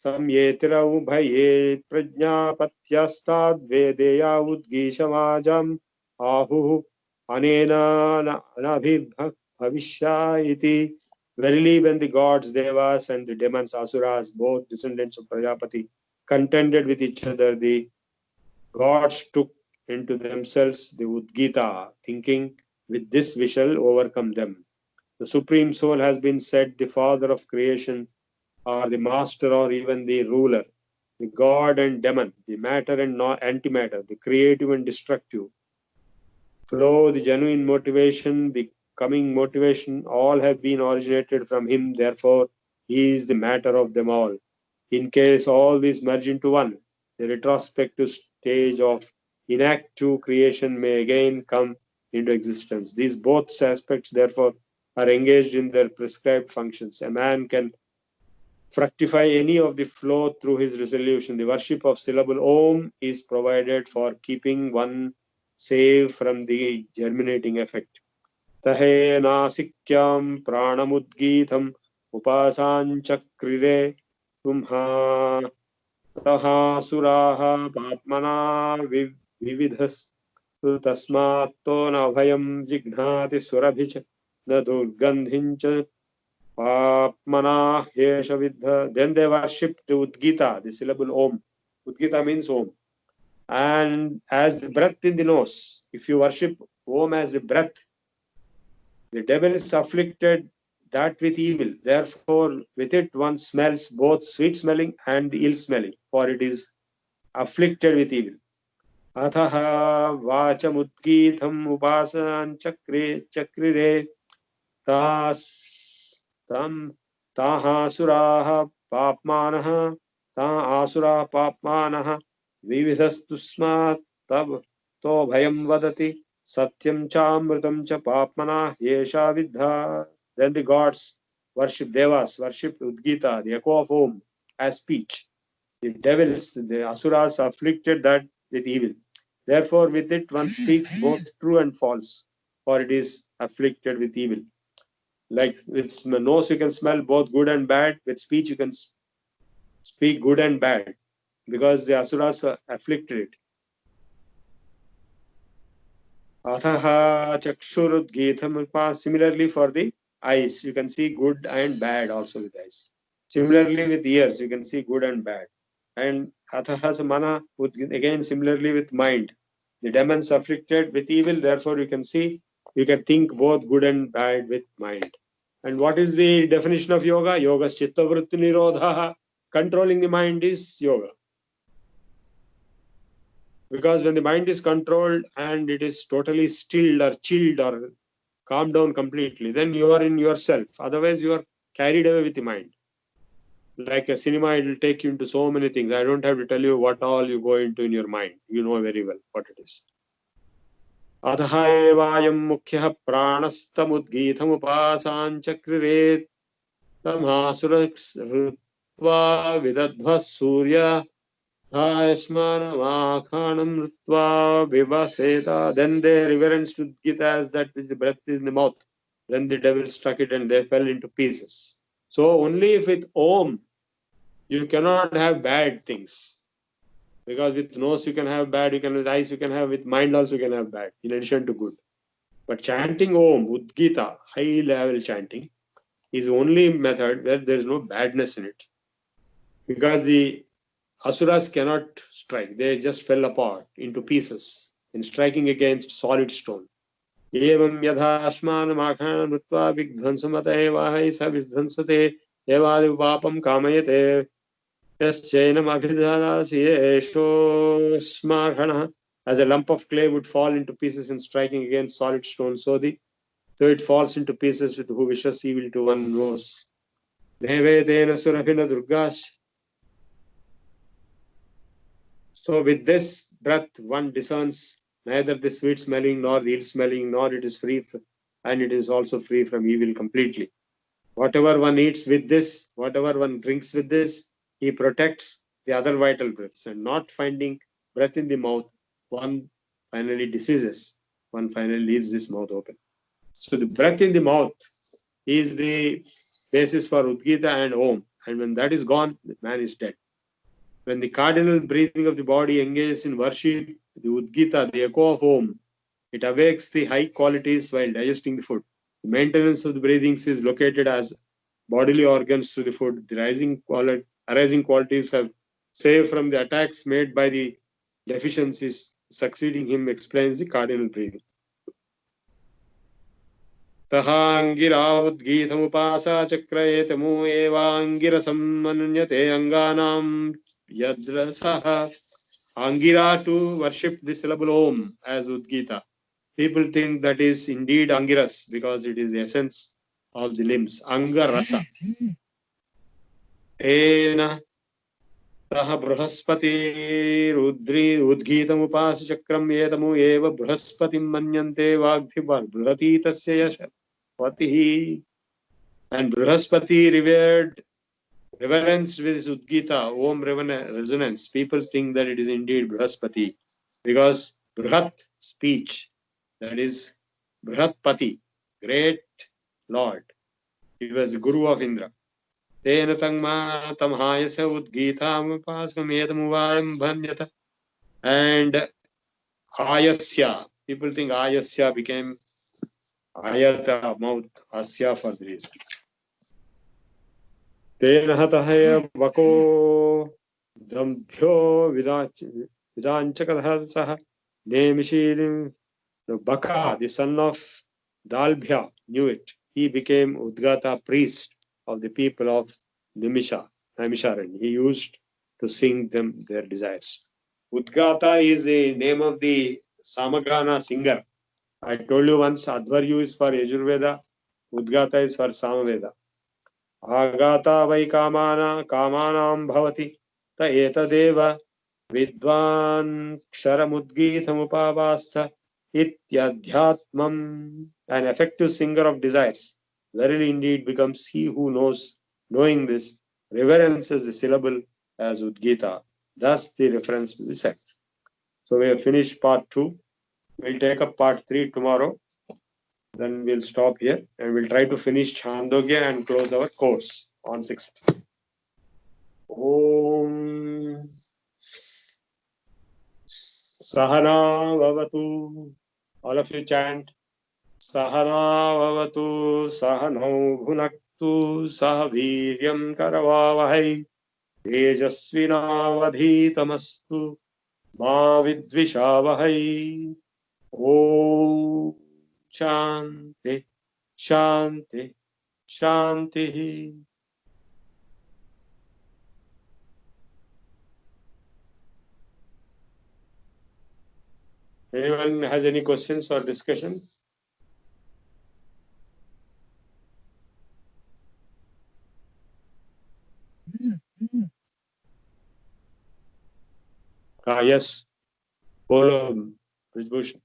samyetira ubhaye prajnapatyastad vedeya udgishamajam ahu anena anabhivishya iti. Verily, when the gods, devas, and the demons, asuras, both descendants of Prajapati, contended with each other, the gods took into themselves the Udgita, thinking, with this we shall overcome them. The Supreme Soul has been said the father of creation, or the master, or even the ruler, the god and demon, the matter and antimatter, the creative and destructive, flow, the genuine motivation, the coming motivation, all have been originated from him. Therefore, he is the matter of them all. In case all these merge into one, the retrospective stage of inactive creation may again come into existence. These both aspects, therefore, are engaged in their prescribed functions. A man can fructify any of the flow through his resolution. The worship of syllable Om is provided for keeping one safe from the germinating effect. Tahe nasikyam pranamudgitam upasanchakrire tumha taha suraha papmana vividhas tasmatto na bhayam jignati surabhich na durgandhincha papmana hesha vidha. Then they worshipped the Udgita, the syllable Om. Udgita means Om. And as the breath in the nose, if you worship Om as the breath, the devil is afflicted that with evil. Therefore, with it one smells both sweet smelling and the ill smelling, for it is afflicted with evil. अथः वाचमुद्गीतम् उपासञ्चक्रे चक्रिरे तास् तं ताः सुराः पाप्मानः ता आसुराः पाप्मानः विविधस्तुस्मात् तव तो भयं वदति सत्यं चामृतं च पाप्मना येषा विद्धा. Then the gods worship devas, worship Udgita, the echo of Om, as speech. The devils, the asuras afflicted that with evil. Therefore, with it one speaks both true and false, for it is afflicted with evil. Like with nose you can smell both good and bad. With speech you can speak good and bad, because the asuras afflicted it. Athaha chakshurudgeetham. Similarly for the eyes, you can see good and bad also with eyes. Similarly with ears, you can see good and bad. And athaha mana, again similarly with mind. The demons afflicted with evil, therefore you can see, you can think both good and bad with mind. And what is the definition of yoga? Yoga is chitta vritti nirodha. Controlling the mind is yoga. Because when the mind is controlled and it is totally stilled or chilled or calmed down completely, then you are in yourself. Otherwise, you are carried away with the mind. Like a cinema, it will take you into so many things. I don't have to tell you what all you go into in your mind. You know very well what it is. अतः एवायं मुख्यः प्राणस्तमुद्गीतमुपासाञ्चक्रिरे तमासुरहृत्वा विदध्वः सूर्य then they reverenced Udgita as that which the breath is in the mouth. Then the devil struck it and they fell into pieces. So only if with Om you cannot have bad things. Because with nose you can have bad, you can with eyes you can have, with mind also you can have bad, in addition to good. But chanting Om, Udgita, high level chanting, is only method where there is no badness in it. Because the Asuras cannot strike, they just fell apart into pieces in striking against solid stone. Evam yadhashmanam mritva vigdhansamata evahi sa vidhansate evadi papam kamayate yaschainam abhidhadasi esho smarhana. As a lump of clay would fall into pieces in striking against solid stone, so it falls into pieces with who wishes evil to one knows. Devetena surabhina durgash. So with this breath, one discerns neither the sweet smelling nor the ill smelling, nor it is free, and it is also free from evil completely. Whatever one eats with this, whatever one drinks with this, he protects the other vital breaths. And not finding breath in the mouth, one finally diseases. One finally leaves this mouth open. So the breath in the mouth is the basis for Udgita and Om. And when that is gone, the man is dead. When the cardinal breathing of the body engages in worship, the Udgita, the echo of Om, it awakes the high qualities while digesting the food. The maintenance of the breathings is located as bodily organs to the food. The arising qualities have saved from the attacks made by the deficiencies. Succeeding him explains the cardinal breathing. Tahangiravudgithamupasa chakrayetamu evangirasam manyate anganam yadrasaha. Angira to worship the syllable Om as Udgita. People think that is indeed Angiras because it is the essence of the limbs. Angarasa. Ena Taha Bruhaspati Rudri Udgitam Upas Chakram Yetamu Eva Bruhaspatim Manyante Vagdhivar Bruhatitasya Yashapati. And Bruhaspati reverenced with his Udgita, Om resonance. People think that it is indeed Bruhaspati because Bruhat, speech, that is Bruhatpati, great Lord. He was the Guru of Indra. Tena tangma tamhayasa udgitam pasmametamuvayam bhanyata. And Ayasya, people think Ayasya became Ayata, mouth, Asya for the reason. Tena hatahaya vako dambhyo vidanchakadhasaha nemishirim. The Baka, the son of Dalbhya, knew it. He became Udgata, priest of the people of Naimisharan. He used to sing them their desires. Udgata is the name of the Samagana singer. I told you once, Advaryu is for Yajurveda, Udgata is for Samaveda. Agata vai kamana kamanam bhavati ta etadeva vidvan ksharamudgithamupavastha ityadhyatmam. An effective singer of desires. Verily indeed becomes he who knows, knowing this, reverences the syllable as Udgita. Thus the reference to the sect. So we have finished part 2. We'll take up part 3 tomorrow. Then we'll stop here and we'll try to finish Chandogya and close our course on 6th. Om Sahana Vavatu. All of you chant. Sahana Vavatu Sahano Bhunaktu Sahaviryam Karavavahai Tejasvinavadhitamastu Ma Vidvishavahai. Om Shanti Shanti Shanti. Anyone has any questions or discussion? Yes. Follow Vishbhushan.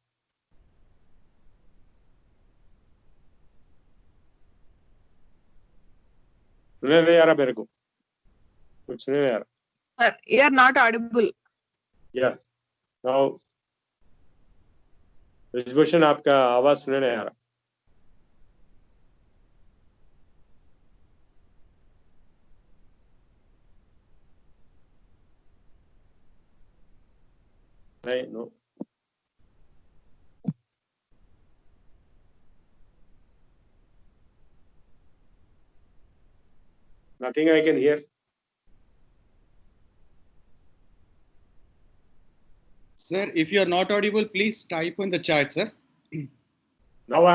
सुने नहीं आ रहा मेरे को कुछ सुने नहीं आ रहा. Sir, you are not audible. Yeah. Now Vishbhushan आपका आवाज सुने नहीं आ रहा. नहीं, no. Nothing I can hear. Sir, if you are not audible, please type in the chat, sir. Now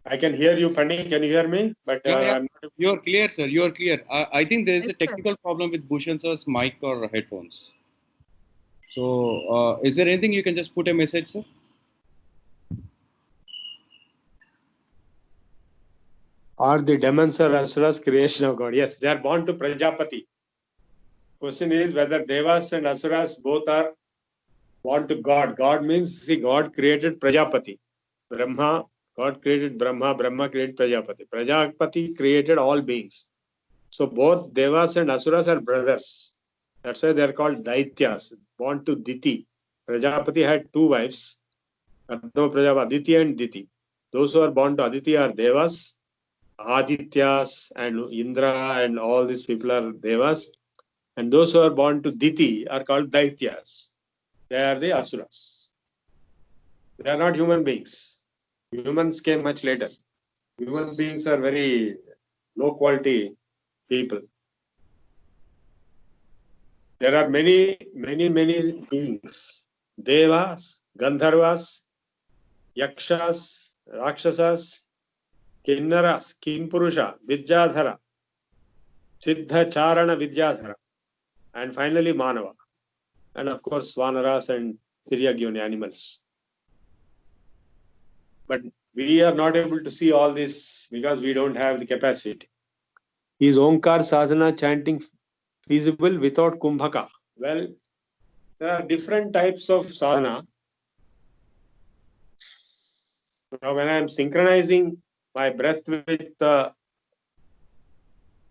I can hear you, Pani. Can you hear me? But Yeah. I'm not. You are clear, sir. You are clear. I think there is a Yes, sir. technical problem with Bhushan sir's mic or headphones. So, is there anything you can just put a message, sir? Are the demons or asuras creation of God? Yes, they are born to Prajapati. Question is whether Devas and Asuras both are born to God. God means, see, God created Prajapati. Brahma, God created Brahma, Brahma created Prajapati. Prajapati created all beings. So both Devas and Asuras are brothers. That's why they are called Daityas, born to Diti. Prajapati had two wives, Adama Prajapati, Aditi and Diti. Those who are born to Aditi are Devas, Adityas and Indra and all these people are Devas. And those who are born to Diti are called Daityas. They are the Asuras. They are not human beings. Humans came much later. Human beings are very low quality people. There are many beings. Devas, Gandharvas, Yakshas, Rakshasas, Kinnaras, Kimpurusha, Vidyadhara, Siddha Charana Vidyadhara, and finally Manava. And of course, Vanaras and Tiryagyoni animals. But we are not able to see all this because we don't have the capacity. Is Omkar sadhana chanting feasible without Kumbhaka? Well, there are different types of sadhana. Now, when I am synchronizing my breath with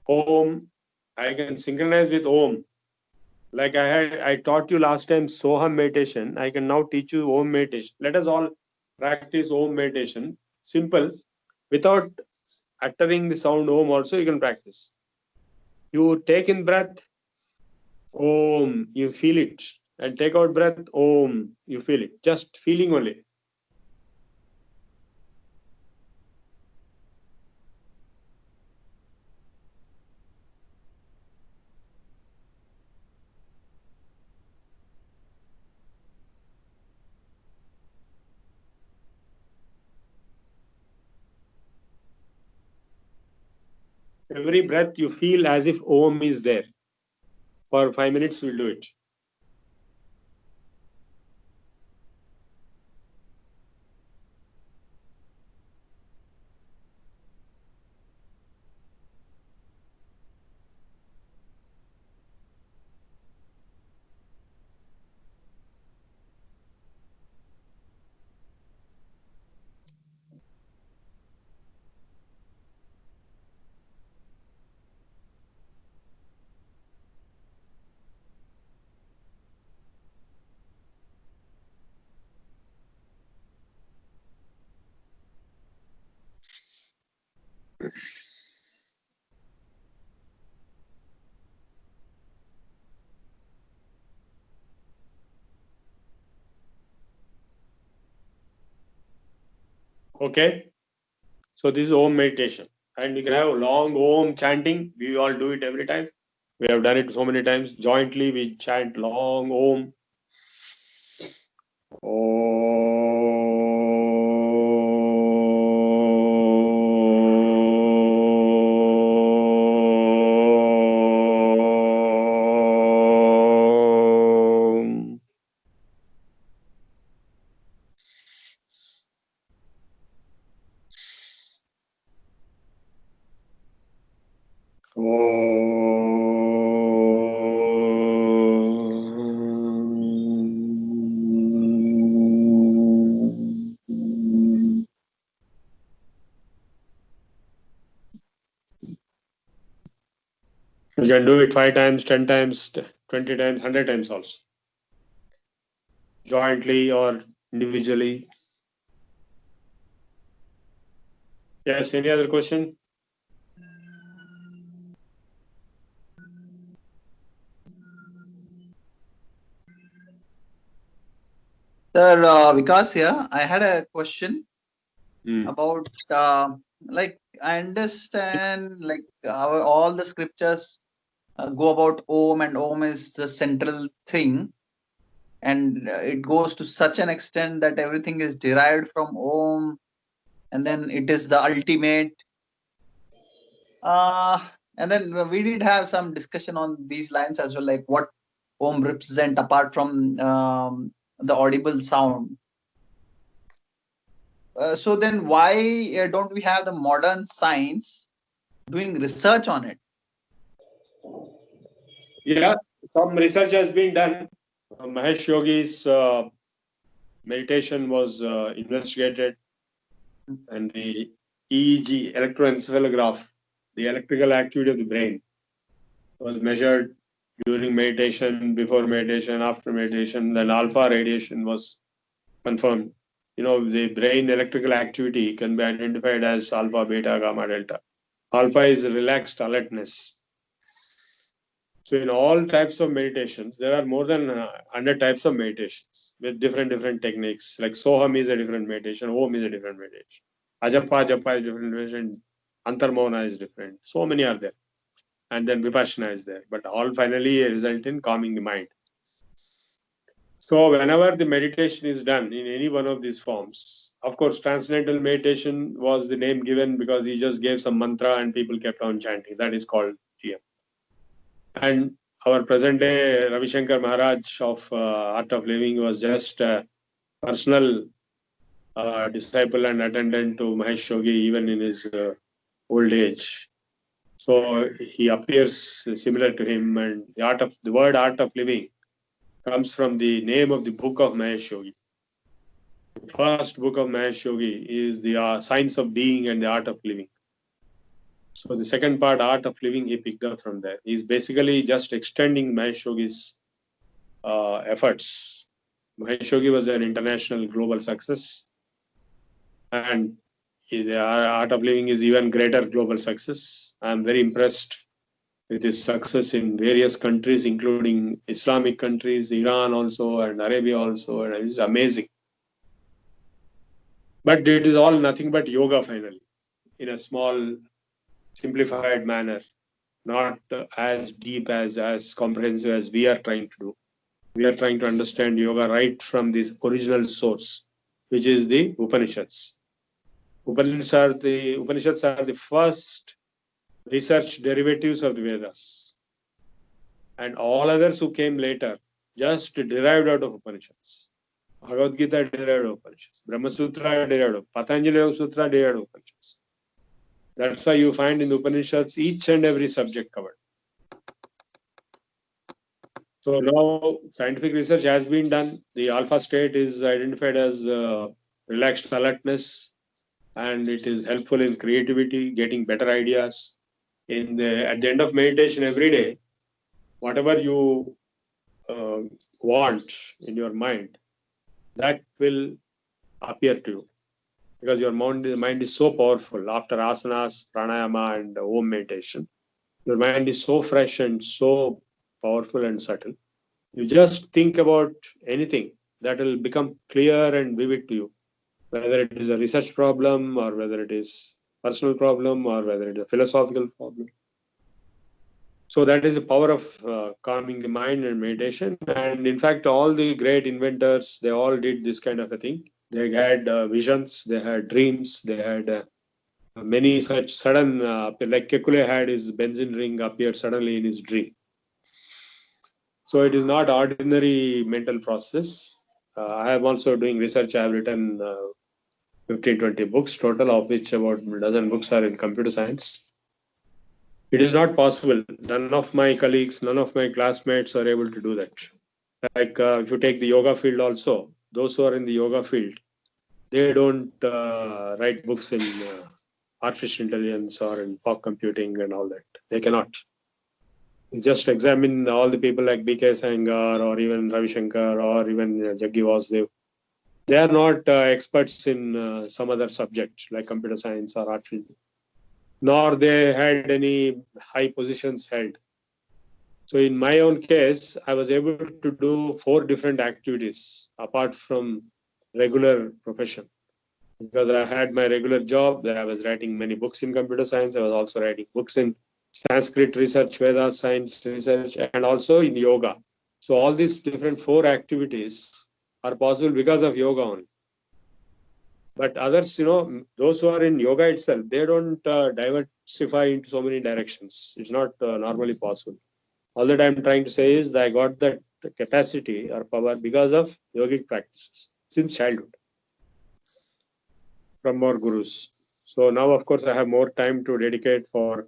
Om, I can synchronize with Om. Like I taught you last time Soham meditation. I can now teach you Om meditation. Let us all practice Om meditation. Simple. Without uttering the sound Om also you can practice. You take in breath, Om, you feel it. And take out breath, Om, you feel it. Just feeling only. Every breath you feel as if Om is there. For 5 minutes we'll do it. Okay. So this is Om meditation. And you can have long Om chanting. We all do it every time. We have done it so many times. Jointly, we chant long Om. Om. Om. You can do it 5 times, 10 times, 20 times, 100 times also. Jointly or individually. Yes, any other question? Sir, Vikas here. I had a question Hmm. about like I understand like how all the scriptures go about Om, and Om is the central thing, and it goes to such an extent that everything is derived from Om, and then it is the ultimate. Uh, and then we did have some discussion on these lines as well, like what Om represent apart from the audible sound. So then why don't we have the modern science doing research on it? Yeah, some research has been done. Mahesh Yogi's meditation was investigated, and the EEG, electroencephalograph, the electrical activity of the brain, was measured during meditation, before meditation, after meditation, and alpha radiation was confirmed. You know, the brain electrical activity can be identified as alpha, beta, gamma, delta. Alpha is relaxed alertness. So in all types of meditations, there are more than 100 types of meditations with different techniques. Like Soham is a different meditation, Om is a different meditation, Ajapa Japa is different meditation, Antarmona is different. So many are there. And then Vipassana is there. But all finally result in calming the mind. So whenever the meditation is done in any one of these forms, of course, transcendental meditation was the name given because he just gave some mantra and people kept on chanting. That is called TM. And our present day Ravi Shankar Maharaj of Art of Living was just a personal disciple and attendant to Mahesh Yogi even in his old age. So he appears similar to him, and the word art of living comes from the name of the book of Mahesh Yogi. The first book of Mahesh Yogi is the Science of Being and the Art of Living. So the second part, Art of Living, he picked up from there. He's basically just extending Mahesh Yogi's efforts. Mahesh Yogi was an international global success, and the Art of Living is even greater global success. I'm very impressed with his success in various countries, including Islamic countries, Iran also, and Arabia also, and it's amazing. But it is all nothing but yoga finally, in a small, simplified manner, not as deep as comprehensive as we are trying to do. We are trying to understand yoga right from this original source, which is the Upanishads. Upanishads are the first research derivatives of the Vedas. And all others who came later just derived out of Upanishads. Bhagavad Gita derived of Upanishads. Brahma Sutra derived of Patanjali Yoga Sutra derived of Upanishads. That's why you find in the Upanishads each and every subject covered. So now scientific research has been done. The alpha state is identified as relaxed alertness, and it is helpful in creativity, getting better ideas. At the end of meditation every day, whatever you want in your mind, that will appear to you. because your mind is so powerful after asanas, pranayama, and Om meditation. Your mind is so fresh and so powerful and subtle. You just think about anything that will become clear and vivid to you, whether it is a research problem or whether it is personal problem or whether it is a philosophical problem. So that is the power of calming the mind and meditation. And in fact, all the great inventors, they all did this kind of a thing. They had visions, they had dreams, they had many such sudden, like Kekule had his benzene ring appeared suddenly in his dream. So it is not ordinary mental process. I am also doing research. I have written 15, 20 books total, of which about a dozen books are in computer science. It is not possible. None of my colleagues, none of my classmates are able to do that. Like if you take the yoga field also, those who are in the yoga field, they don't write books in artificial intelligence or in fog computing and all that. They cannot. You just examine all the people like B.K. Sangar or even Ravi Shankar or even Jaggi Vasudev. They are not experts in some other subject like computer science or artificial, nor they had any high positions held. So in my own case, I was able to do 4 different activities apart from regular profession. Because I had my regular job, I was writing many books in computer science. I was also writing books in Sanskrit research, Vedas science research, and also in yoga. So all these different 4 activities are possible because of yoga only. But others, those who are in yoga itself, they don't diversify into so many directions. It's not normally possible. All that I'm trying to say is that I got that capacity or power because of yogic practices since childhood from more gurus. So now, of course, I have more time to dedicate for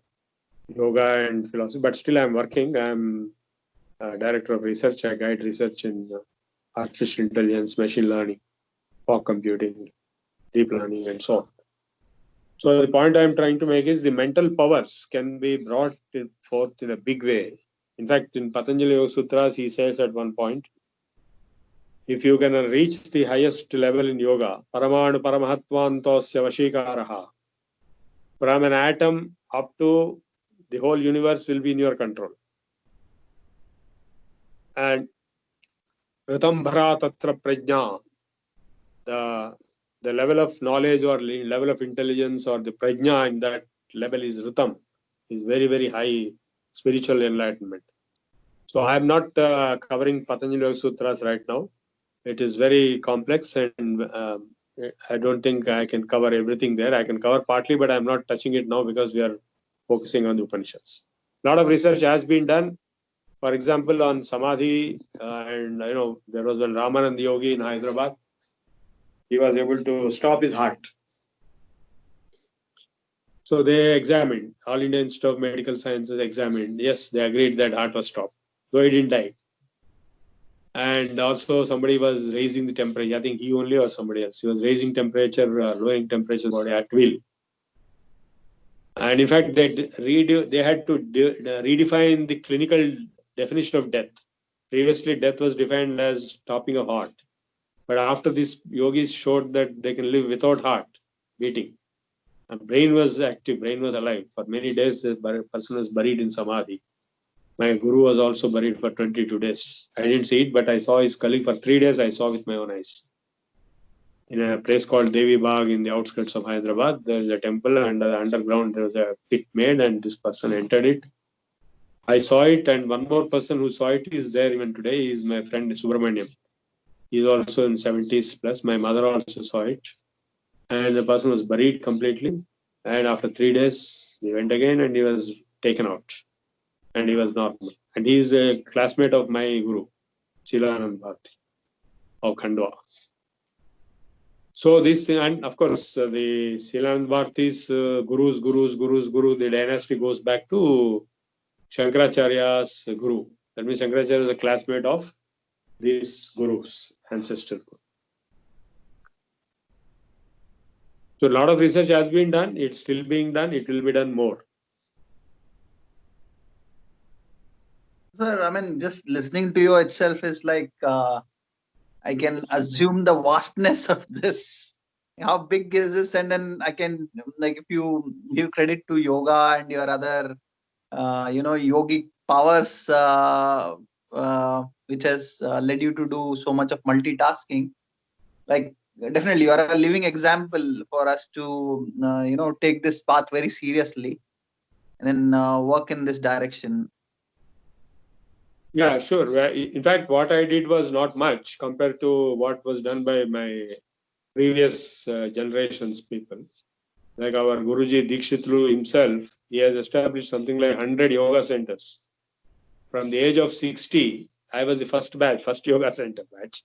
yoga and philosophy, but still I'm working. I'm director of research. I guide research in artificial intelligence, machine learning, fog computing, deep learning, and so on. So the point I'm trying to make is the mental powers can be brought forth in a big way. In fact, in Patanjali Yoga Sutras, he says at one point, if you can reach the highest level in yoga, paramanu paramahatvantosya vashikaraha, from an atom up to the whole universe will be in your control. And Ritambhara Tatra Prajna, the level of knowledge or level of intelligence or the prajna in that level is Ritam, is very, very high spiritual enlightenment. So I am not covering Patanjali Yoga Sutras right now. It is very complex and I don't think I can cover everything there. I can cover partly, but I'm not touching it now because we are focusing on the Upanishads. A lot of research has been done. For example, on Samadhi, and there was one Ramanand Yogi in Hyderabad. He was able to stop his heart. So they examined, All India Institute of Medical Sciences examined. Yes, they agreed that heart was stopped, though he didn't die. And also somebody was raising the temperature. I think he only or somebody else. He was raising temperature, lowering temperature body at will. And in fact, they had to redefine the clinical definition of death. Previously, death was defined as stopping of heart. But after this, yogis showed that they can live without heart beating. And brain was active, brain was alive. For many days, the person was buried in Samadhi. My guru was also buried for 22 days. I didn't see it, but I saw his colleague for 3 days. I saw with my own eyes. In a place called Devi Bagh in the outskirts of Hyderabad, there is a temple, and underground there was a pit made, and this person entered it. I saw it, and one more person who saw it is there even today. He is my friend Subramaniam. He is also in 70s plus. My mother also saw it. And the person was buried completely. And after 3 days, he went again and he was taken out. And he was normal. And he is a classmate of my guru, Chilanand Bharti of Khandwa. So this thing, and of course, the Chilanand Bharti's guru, the dynasty goes back to Shankaracharya's guru. That means Shankaracharya is a classmate of these gurus, ancestor. So a lot of research has been done. It's still being done. It will be done more. Sir, I mean, just listening to you itself is like I can assume the vastness of this how big is this? And then I can, like, if you give credit to yoga and your other, yogic powers, which has led you to do so much of multitasking. Like, definitely, you are a living example for us to, take this path very seriously and then work in this direction. Yeah, sure. In fact, what I did was not much compared to what was done by my previous generations people. Like our Guruji Dikshitlu himself, he has established something like 100 yoga centers. From the age of 60, I was the first batch, first yoga center batch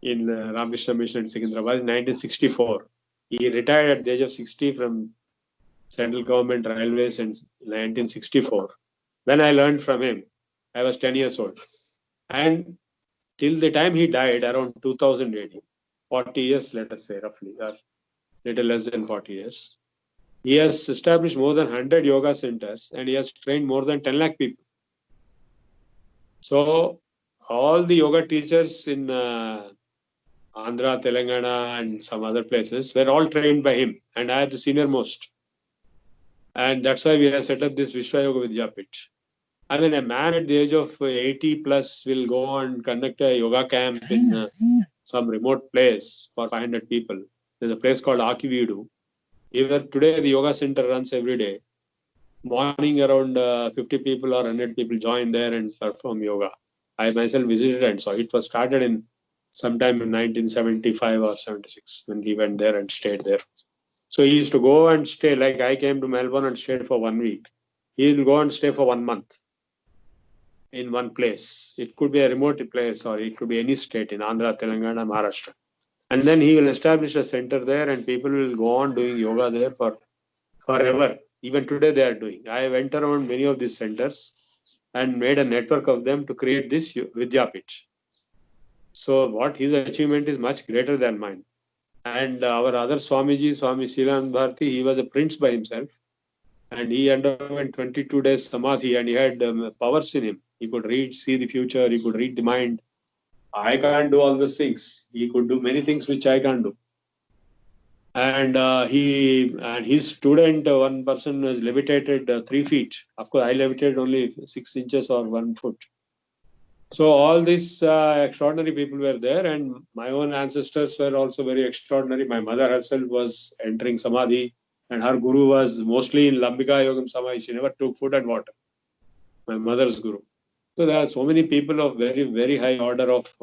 in Ramakrishna Mission in Secunderabad in 1964. He retired at the age of 60 from Central Government Railways in 1964. When I learned from him, I was 10 years old. And till the time he died, around 2000 AD, 40 years, let us say roughly, or little less than 40 years, he has established more than 100 yoga centers and he has trained more than 10 lakh people. So all the yoga teachers in Andhra, Telangana, and some other places were all trained by him, and I am the senior most. And that's why we have set up this Vishwa Yoga Vidyapit. I mean, a man at the age of 80 plus will go and conduct a yoga camp in some remote place for 500 people. There's a place called Akividu. Even today, the yoga center runs every day. Morning, around 50 people or 100 people join there and perform yoga. I myself visited and saw it was started in sometime in 1975 or 76 when he went there and stayed there. So he used to go and stay. Like I came to Melbourne and stayed for 1 week. He will go and stay for 1 month in one place. It could be a remote place or it could be any state in Andhra, Telangana, Maharashtra. And then he will establish a center there and people will go on doing yoga there for forever. Even today they are doing. I went around many of these centers and made a network of them to create this Vidyapit. So what his achievement is much greater than mine. And our other Swamiji, Swami Shilan Bharti, he was a prince by himself. And he underwent 22 days samadhi and he had powers in him. He could read, see the future, he could read the mind. I can't do all those things. He could do many things which I can't do. And his student, one person was levitated 3 feet. Of course, I levitated only 6 inches or 1 foot. So all these extraordinary people were there, and my own ancestors were also very extraordinary. My mother herself was entering samadhi, and her guru was mostly in Lambika Yogam Samadhi. She never took food and water. My mother's guru. So there are so many people of very, very high order of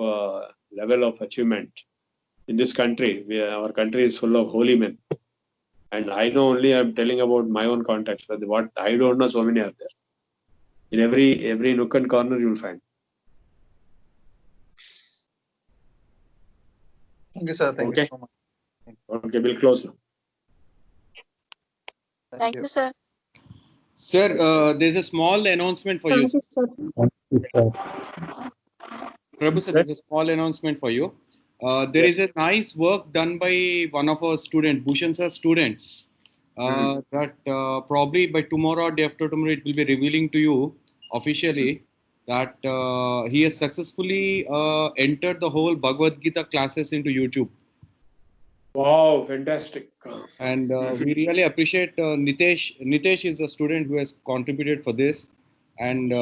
level of achievement in this country. Our country is full of holy men. And I know only I'm telling about my own context, but what I don't know, so many are there. In every nook and corner you'll find. Thank you, sir. Thank you so much. Okay, we'll close now. Thank you, sir. Sir, there's a small announcement for you. Thank you, sir. Prabhu sir, there's a small announcement for you. There is a nice work done by one of our students, Bhushan sir students, that probably by tomorrow or day after tomorrow it will be revealing to you officially that he has successfully entered the whole Bhagavad Gita classes into YouTube. Wow, fantastic. And we really appreciate Nitesh. Nitesh is a student who has contributed for this. And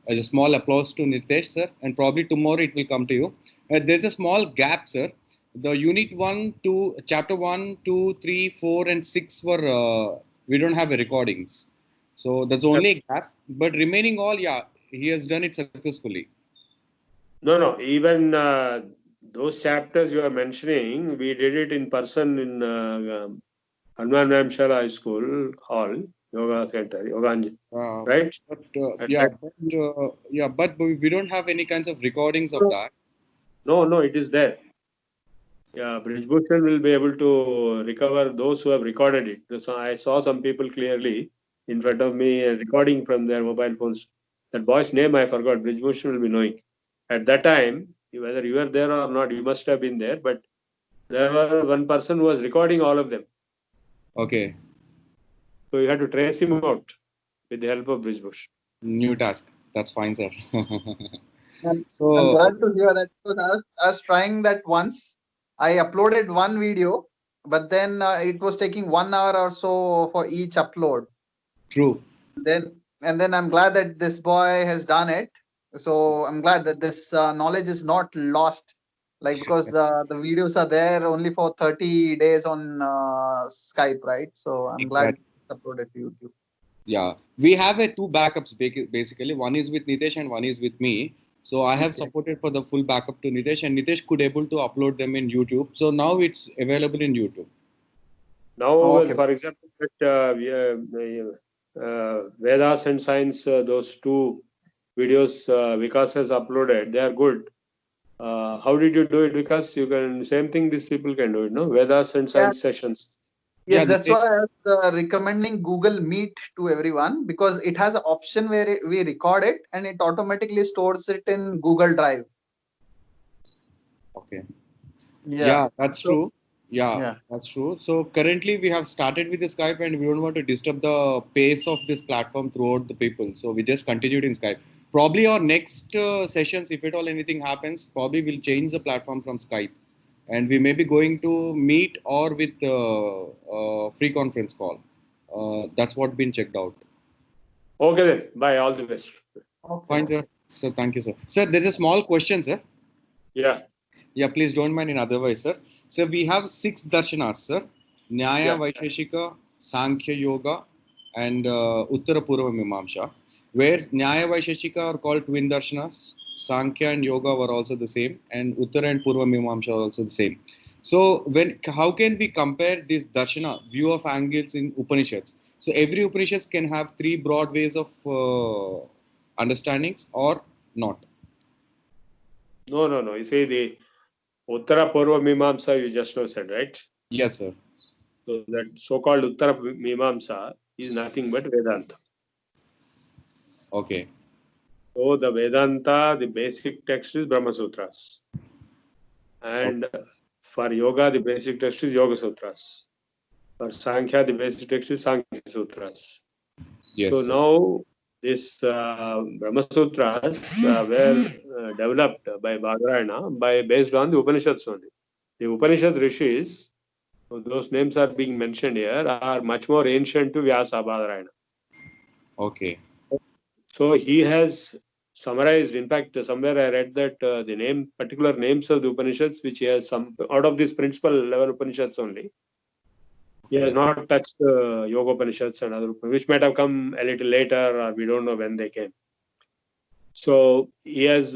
as a small applause to Nitesh, sir. And probably tomorrow it will come to you. There's a small gap, sir. The unit 1, 2, chapter 1, 2, 3, 4, and 6 were, we don't have a recordings. So that's only a gap. But remaining all, yeah, he has done it successfully. No, even those chapters you are mentioning, we did it in person in Hanuman Vamshala High School Hall, Yoga Center, Yoga, right? But we don't have any kinds of recordings of that. No, it is there. Yeah, Bridgebhushan will be able to recover those who have recorded it. So I saw some people clearly in front of me recording from their mobile phones. That boy's name I forgot. Bridgebhushan will be knowing. At that time, whether you were there or not, you must have been there. But there was one person who was recording all of them. Okay. So you had to trace him out with the help of Bridgebhushan. New task. That's fine, sir. I'm glad to hear that because I was trying that once. I uploaded one video, but then it was taking 1 hour or so for each upload. True. Then I'm glad that this boy has done it. So I'm glad that this knowledge is not lost, like because the videos are there only for 30 days on Skype, right? So I'm glad Exactly. it's uploaded to YouTube. Yeah, we have a two backups basically. One is with Nitesh and one is with me. So I have Okay. supported for the full backup to Nitesh, and Nitesh could able to upload them in YouTube. So now it's available in YouTube. Now, Okay. for example, that Vedas and Science, those two videos Vikas has uploaded, they are good. How did you do it? Because you can, same thing these people can do it, no? Vedas and Science sessions. Yes, Yeah, that's Nitesh, why I was recommending Google Meet to everyone, because it has an option where we record it and it automatically stores it in Google Drive. okay. Yeah. Yeah, that's So, true. Yeah, yeah. that's true. So currently we have started with the Skype and we don't want to disturb the pace of this platform throughout the people. So we just continued in Skype. Probably our next sessions, if at all anything happens, probably we'll change the platform from Skype. And we may be going to meet or with free conference call. That's what been checked out. Okay then. Bye. All the best. Okay. Fine, sir. So thank you, sir. Sir, there's a small question, sir. Yeah. Yeah, please don't mind in otherwise, sir. So we have 6 darshanas, sir. Nyaya, Yeah. Vaisheshika, Sankhya, Yoga, and Uttara Purva Mimamsha. Where Nyaya, Vaisheshika are called twin darshanas, Sankhya and Yoga were also the same, and Uttara and Purva Mimamsha are also the same. So how can we compare this darshana view of angles in Upanishads? So every Upanishads can have 3 broad ways of understandings or not. No. You see the Uttara Purva Mimamsa, you just now said, right? Yes, sir. So that so-called Uttara Mimamsa is nothing but Vedanta. Okay. So the Vedanta, the basic text is Brahma Sutras. And for yoga, the basic text is Yoga Sutras. For Sankhya, the basic text is Sankhya Sutras. Yes, So sir. now this Brahma Sutras were developed by Badarayana based on the Upanishads only. The Upanishad rishis, so those names are being mentioned here, are much more ancient to Vyasa Badarayana. Okay. So he has summarized. In fact, somewhere I read that the particular names of the Upanishads, which he has some out of this principal level Upanishads only. He has not touched Yoga Upanishads and other, which might have come a little later, or we don't know when they came. So he has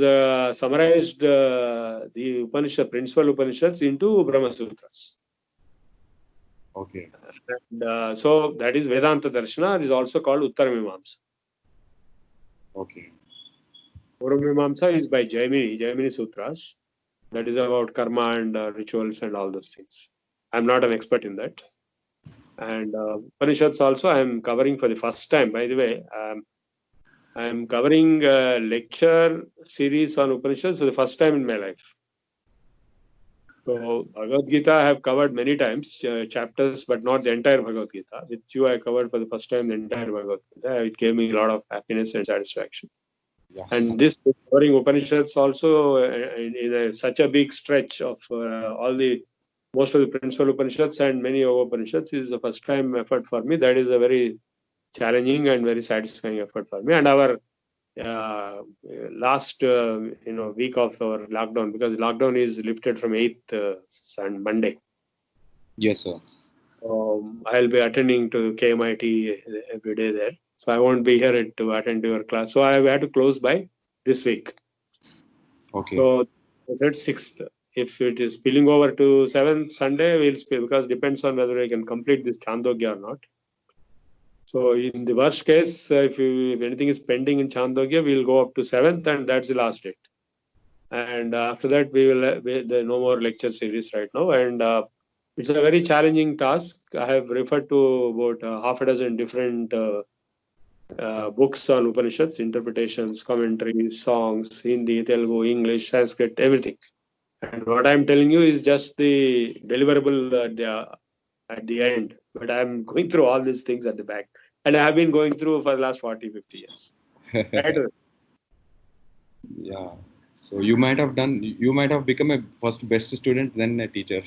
summarized the principal Upanishads into Brahma Sutras. Okay. And so that is Vedanta Darshana. It is also called Uttaramimamsa. Okay. Puramimamsa is by Jaimini Sutras. That is about karma and rituals and all those things. I'm not an expert in that. And Upanishads also I'm covering for the first time. By the way, I'm covering a lecture series on Upanishads for the first time in my life. So Bhagavad Gita I have covered many times, chapters, but not the entire Bhagavad Gita. With you, I covered for the first time the entire Bhagavad Gita. It gave me a lot of happiness and satisfaction. Yeah. And this covering Upanishads also in such a big stretch of most of the principal Upanishads and many Yoga Upanishads is a first time effort for me. That is a very challenging and very satisfying effort for me. And our last week of our lockdown, because lockdown is lifted from 8th Monday. Yes, sir. I'll be attending to KMIT every day there. So I won't be here to attend your class. So I had to close by this week. Okay. So that's 6th. If it is spilling over to 7th Sunday, we'll spill, because depends on whether I can complete this Chandogya or not. So in the worst case, if anything is pending in Chandogya, we'll go up to 7th, and that's the last date. And after that, there no more lecture series right now. And it's a very challenging task. I have referred to about half a dozen different books on Upanishads, interpretations, commentaries, songs, Hindi, Telugu, English, Sanskrit, everything. And what I'm telling you is just the deliverable at the end. But I'm going through all these things at the back. And I have been going through for the last 40, 50 years. Right? Yeah. So you might have become a first best student, then a teacher.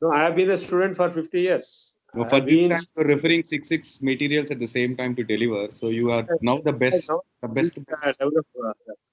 No, I have been a student for 50 years. No, I for have this been time, you're referring six materials at the same time to deliver. So you are now the best, now the best. develop,